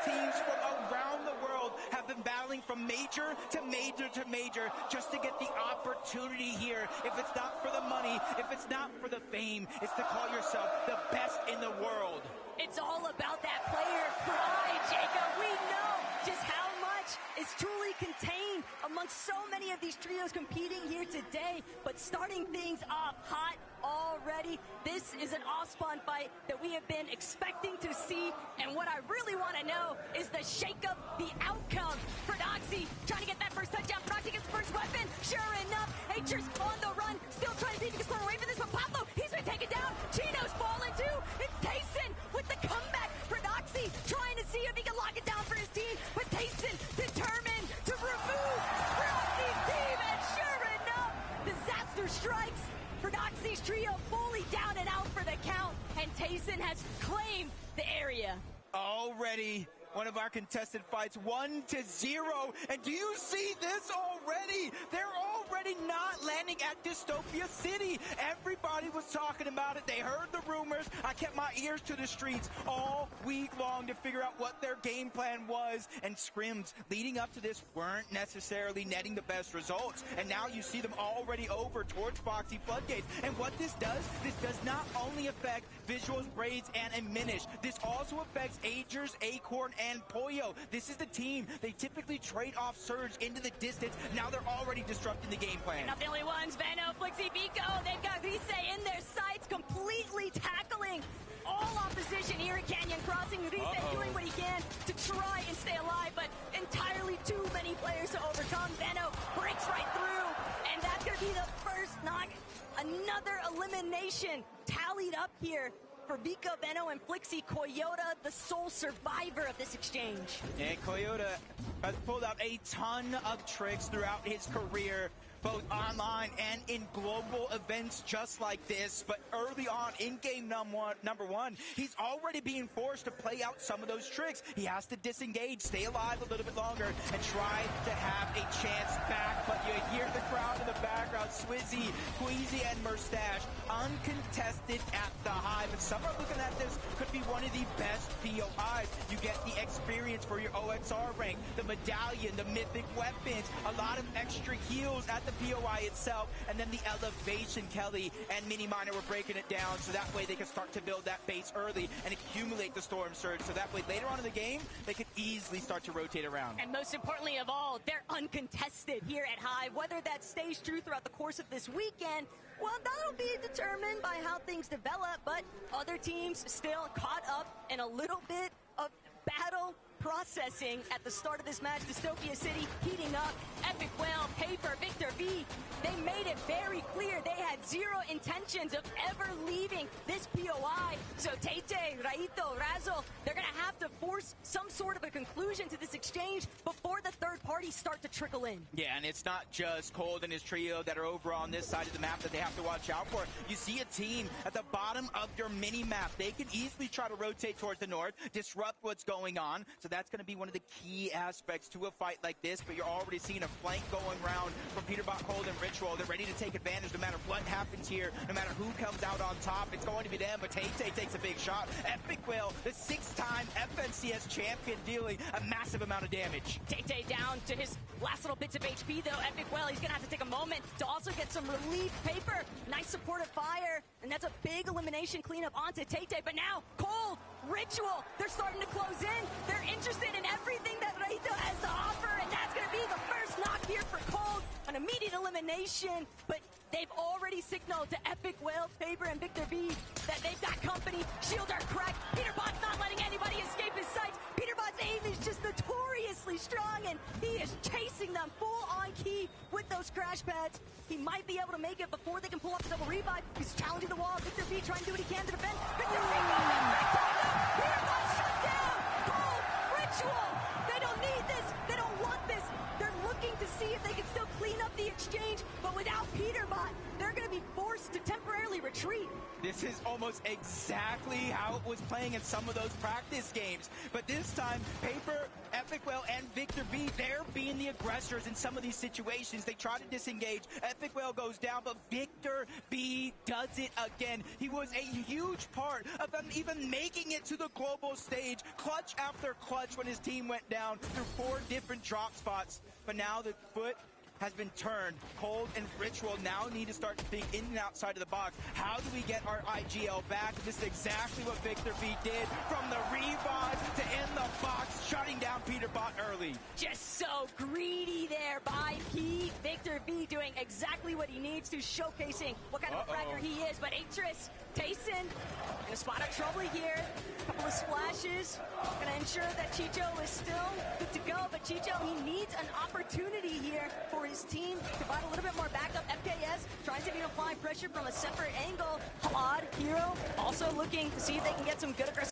teams from around the world have been battling from major to major to major just to get the opportunity here. If it's not for the money, if it's not for the fame, it's to call yourself the best in the world. It's all about that player pride, Jacob. We know just how much is truly contained amongst so many of these trios competing here today. But starting things off hot already, this is an off-spawn fight that we have been expecting to see. And what I really want to know is the shake-up, the outcome. Prodoxy trying to get that first touchdown. Prodoxy gets the first weapon. Sure enough, Haters on the run. Still trying to see if he can storm away from this. But Pablo, he's been taken down. Chino's fallen too. It's Tayson with the comeback. Prodoxy trying to see if he can lock it down for his team. But Tayson determined to remove Prodoxy's team. And sure enough, disaster strikes. Prodoxy's trio fully down and out for the count. And Tayson has claimed the area. Already one of our contested fights, 1-0. And do you see this already? They're already not landing at Dystopia City. Everybody was talking about it. They heard the rumors. I kept my ears to the streets all week long to figure out what their game plan was. And scrims leading up to this weren't necessarily netting the best results. And now you see them already over towards Foxy Floodgates. And what this does not only affect Visuals, Braids, and Minish. This also affects Agers, Acorn, and Pollo. This is the team. They typically trade off Surge into the distance. Now they're already disrupting the game plan. They're not the only ones. Veno, Flixie, Vico, they've got Rise in their sights, completely tackling all opposition here at Canyon Crossing. Rise doing what he can to try and stay alive, but entirely too many players to overcome. Veno breaks right through, and that's going to be the first knock. Another elimination tallied up here for Vika, Veno, and Flixie. Coyota, the sole survivor of this exchange. And Coyota has pulled out a ton of tricks throughout his career, both online and in global events just like this. But early on in game number one, he's already being forced to play out some of those tricks. He has to disengage, stay alive a little bit longer, and try to have a chance back. But you hear the crowd in the background, Swizzy, Queasy, and Mustache, uncontested at the Hive. And some are looking at this, could be one of the best POIs. You get the experience for your OXR rank, the medallion, the mythic weapons, a lot of extra heals at the POI itself, and then the elevation. Kelly and Mini Miner were breaking it down so that way they can start to build that base early and accumulate the Storm Surge, so that way later on in the game they could easily start to rotate around. And most importantly of all, they're uncontested here at High. Whether that stays true throughout the course of this weekend, well, that'll be determined by how things develop, but other teams still caught up in a little bit of battle processing at the start of this match. Dystopia City heating up. Epic Whale, Paper, Victor V, they made it very clear they had zero intentions of ever leaving this POI. So Tate, Raito, Razzle, they're going to have to force some sort of a conclusion to this exchange before the third parties start to trickle in. Yeah, and it's not just Cold and his trio that are over on this side of the map that they have to watch out for. You see a team at the bottom of your mini-map. They can easily try to rotate towards the north, disrupt what's going on. So that's going to be one of the key aspects to a fight like this, but you're already seeing a flank going around from Peterbot, Cold, and Ritual. They're ready to take advantage no matter what happens here, no matter who comes out on top. It's going to be them, but Tate takes a big shot. Epic Whale, the 6-time FNCS champion, dealing a massive amount of damage. Tate down to his last little bits of HP, though. Epic Whale, he's going to have to take a moment to also get some relief. Paper, nice supportive fire, and that's a big elimination cleanup onto Tate. But now, Cold, Ritual, they're starting to close in. They're interested in everything that Raito has to offer, and that's going to be the first knock here for Cold. An immediate elimination, but they've already signaled to Epic Whale, Faber, and Victor V that they've got company. Shields are cracked. Peter crash pads. He might be able to make it before they can pull off the double revive. He's challenging the wall. Victor V trying to do what he can to defend. Victor V goes in. Peter got shut down. Cold ritual. They don't need this. They don't want this. They're looking to see if they can still clean up the exchange, but without Peterbot, they're going to be forced to temporarily retreat. This is almost exactly how it was playing in some of those practice games. But this time, Paper, Epicwell, and Victor B, they're being the aggressors in some of these situations. They try to disengage. Epicwell goes down, but Victor B does it again. He was a huge part of them even making it to the global stage, clutch after clutch when his team went down through 4 different drop spots. But now the foot has been turned. Cold and Ritual now need to start to think in and outside of the box. How do we get our IGL back? This is exactly what Victor V did from the revive to end the box, shutting down Peterbot early. Just so greedy there by Pete. Victor V doing exactly what he needs to, showcasing what kind of a fragger he is. But Atris, Tayson, in a spot of trouble here. A couple of splashes. Gonna ensure that Chicho is still good to go. But Chicho, he needs an opportunity here for his team to provide a little bit more backup. FKS tries to apply pressure from a separate angle. Claude, Hero, also looking to see if they can get some good aggressive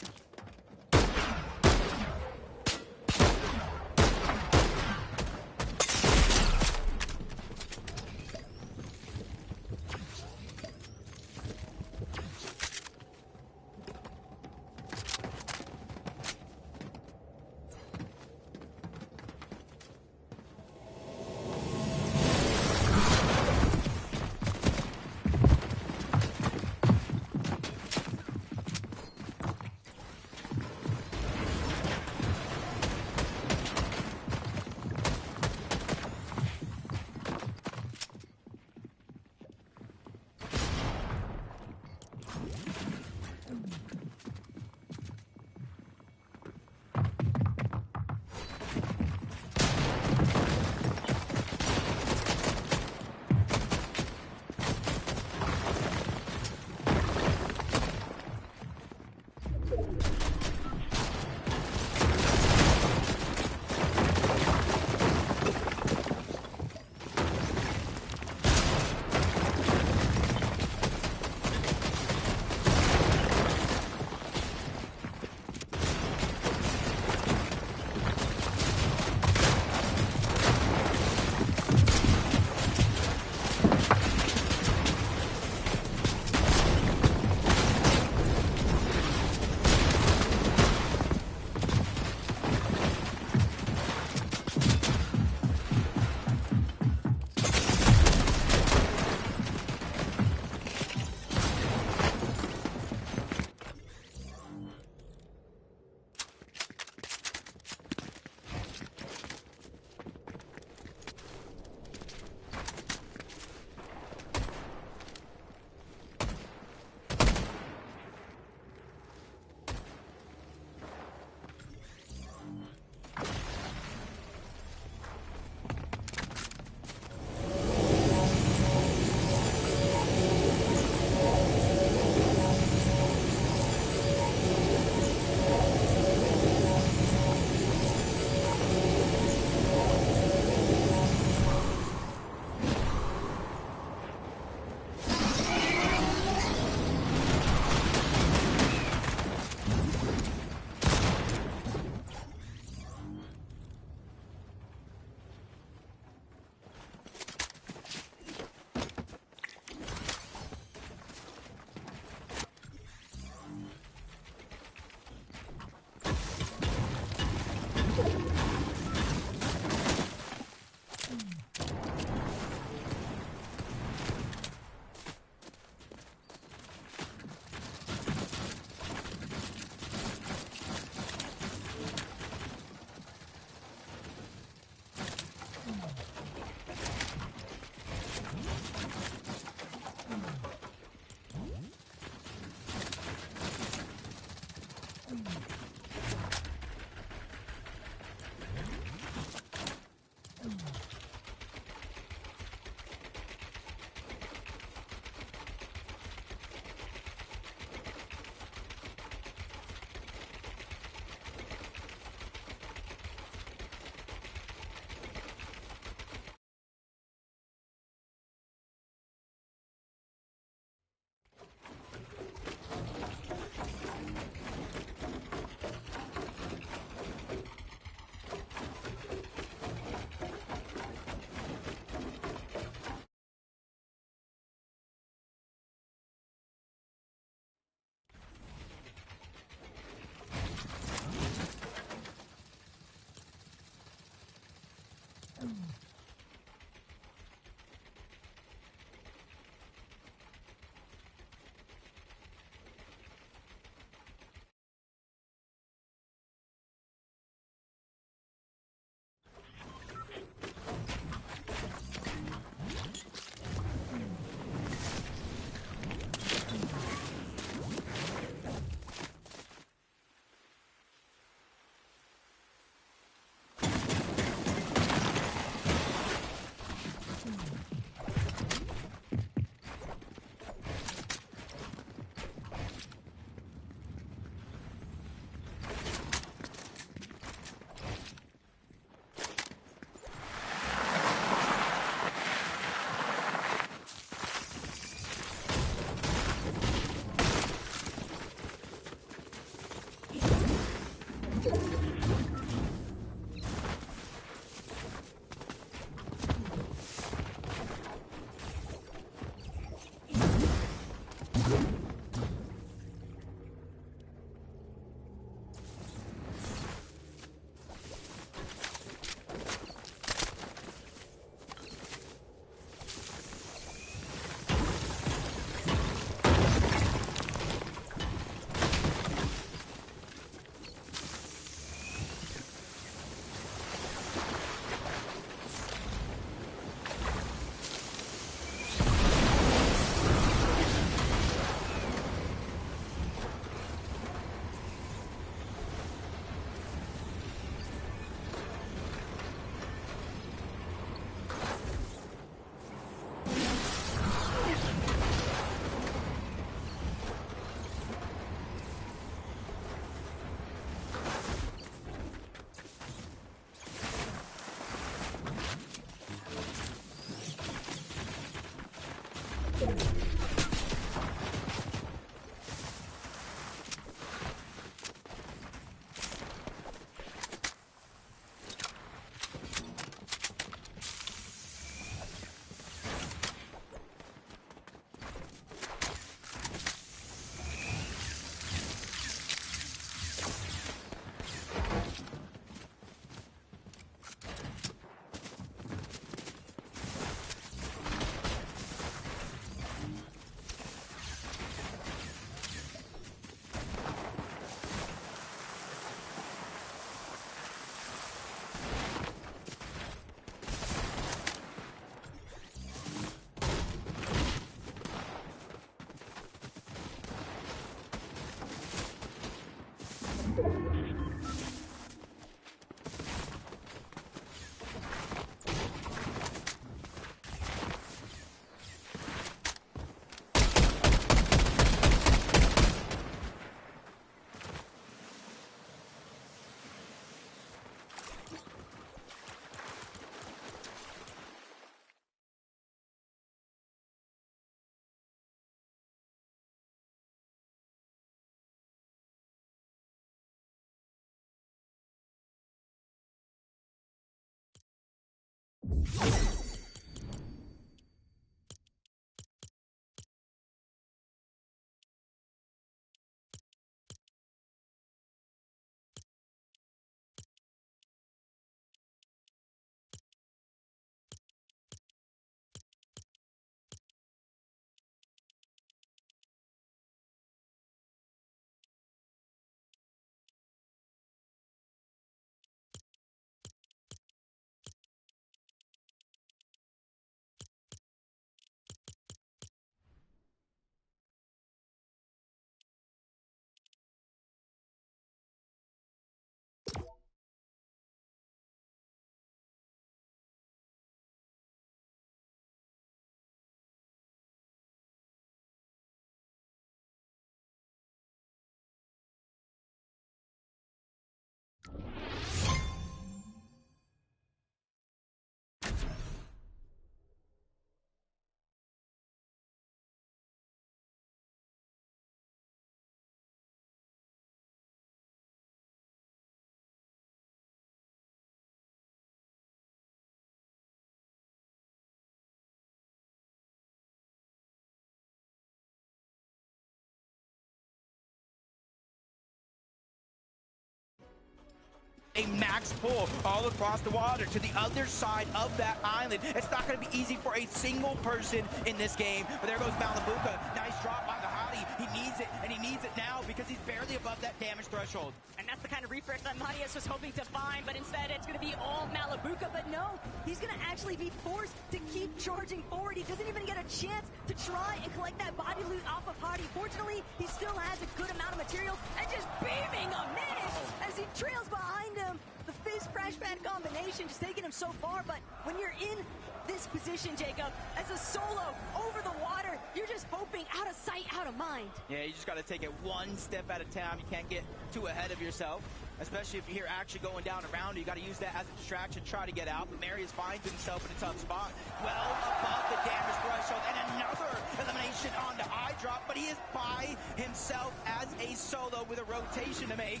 A max pull all across the water to the other side of that island. It's not going to be easy for a single person in this game. But there goes Malabuka. Nice drop by the Hottie. He needs it, and he needs it now because he's barely above that damage threshold. And that's the kind of refresh that Marius was hoping to find, but instead it's going to be all Malabuka. But no, he's going to actually be forced to keep charging forward. He doesn't even get a chance to try and collect that body loot off of Hottie. Fortunately, he still has a good amount of materials and just beaming a minute as he trails behind him. The face crash pad combination just taking him so far, but when you're in this position, Jacob, as a solo over the water, you're just hoping out of sight, out of mind. Yeah, you just got to take it one step at a time. You can't get too ahead of yourself, especially if you hear action going down around you. You got to use that as a distraction, try to get out. But Marius finds himself in a tough spot, well above the damage threshold, and another elimination on the eye drop, but he is by himself as a solo with a rotation to make.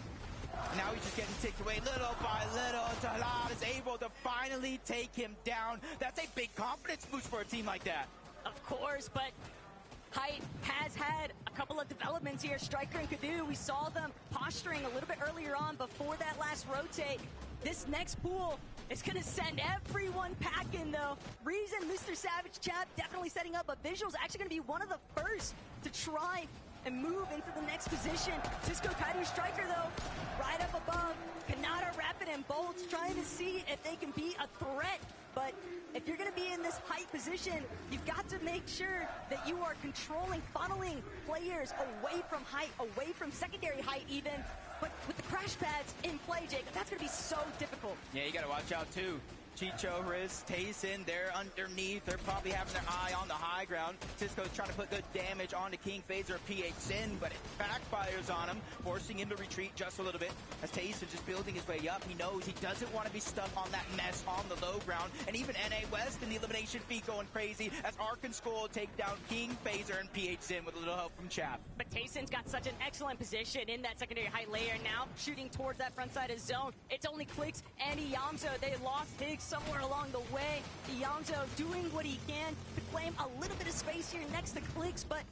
Now he's just getting ticked away little by little. Talad is able to finally take him down. That's a big confidence boost for a team like that. Of course, but Height has had couple of developments here. Striker and Kadu, we saw them posturing a little bit earlier on before that last rotate. This next pool is going to send everyone packing, though. Reason, Mr. Savage Chap definitely setting up, but Visual's actually going to be one of the first to try and move into the next position. Cisco Kaido Striker, though, right up above. Kanata, Rapid, and Bolts trying to see if they can be a threat. But if you're going to be in this height position, you've got to make sure that you are controlling, funneling players away from height, away from secondary height even. But with the crash pads in play, Jacob, that's going to be so difficult. Yeah, you got to watch out, too. Chicho, Riz, Tayson, they're underneath. They're probably having their eye on the high ground. Cisco's trying to put good damage onto King Phaser PH Sin, but it backfires on him, forcing him to retreat just a little bit. As Tayson just building his way up, he knows he doesn't want to be stuck on that mess on the low ground. And even NA West in the elimination feed going crazy as Arkansas will take down King Phaser and PH Sin with a little help from Chap. But Tayson's got such an excellent position in that secondary height layer now, shooting towards that front side of zone. It's only Clicks and Iyamzo. They lost Higgs somewhere along the way. Iyamzo doing what he can to claim a little bit of space here next to Clicks, but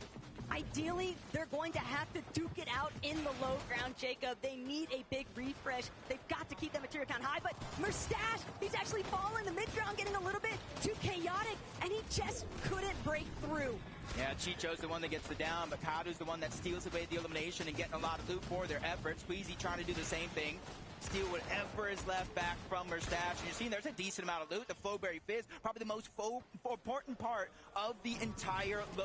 ideally, they're going to have to duke it out in the low ground, Jacob. They need a big refresh. They've got to keep that material count high, but Mustache, he's actually fallen. The mid-ground getting a little bit too chaotic, and he just couldn't break through. Yeah, Chicho's the one that gets the down, but Kadu's the one that steals away the elimination and getting a lot of loot for their efforts. Squeezy trying to do the same thing. Steal whatever is left back from Mustache. And you're seeing there's a decent amount of loot. The Flowberry Fizz, probably the most important part of the entire low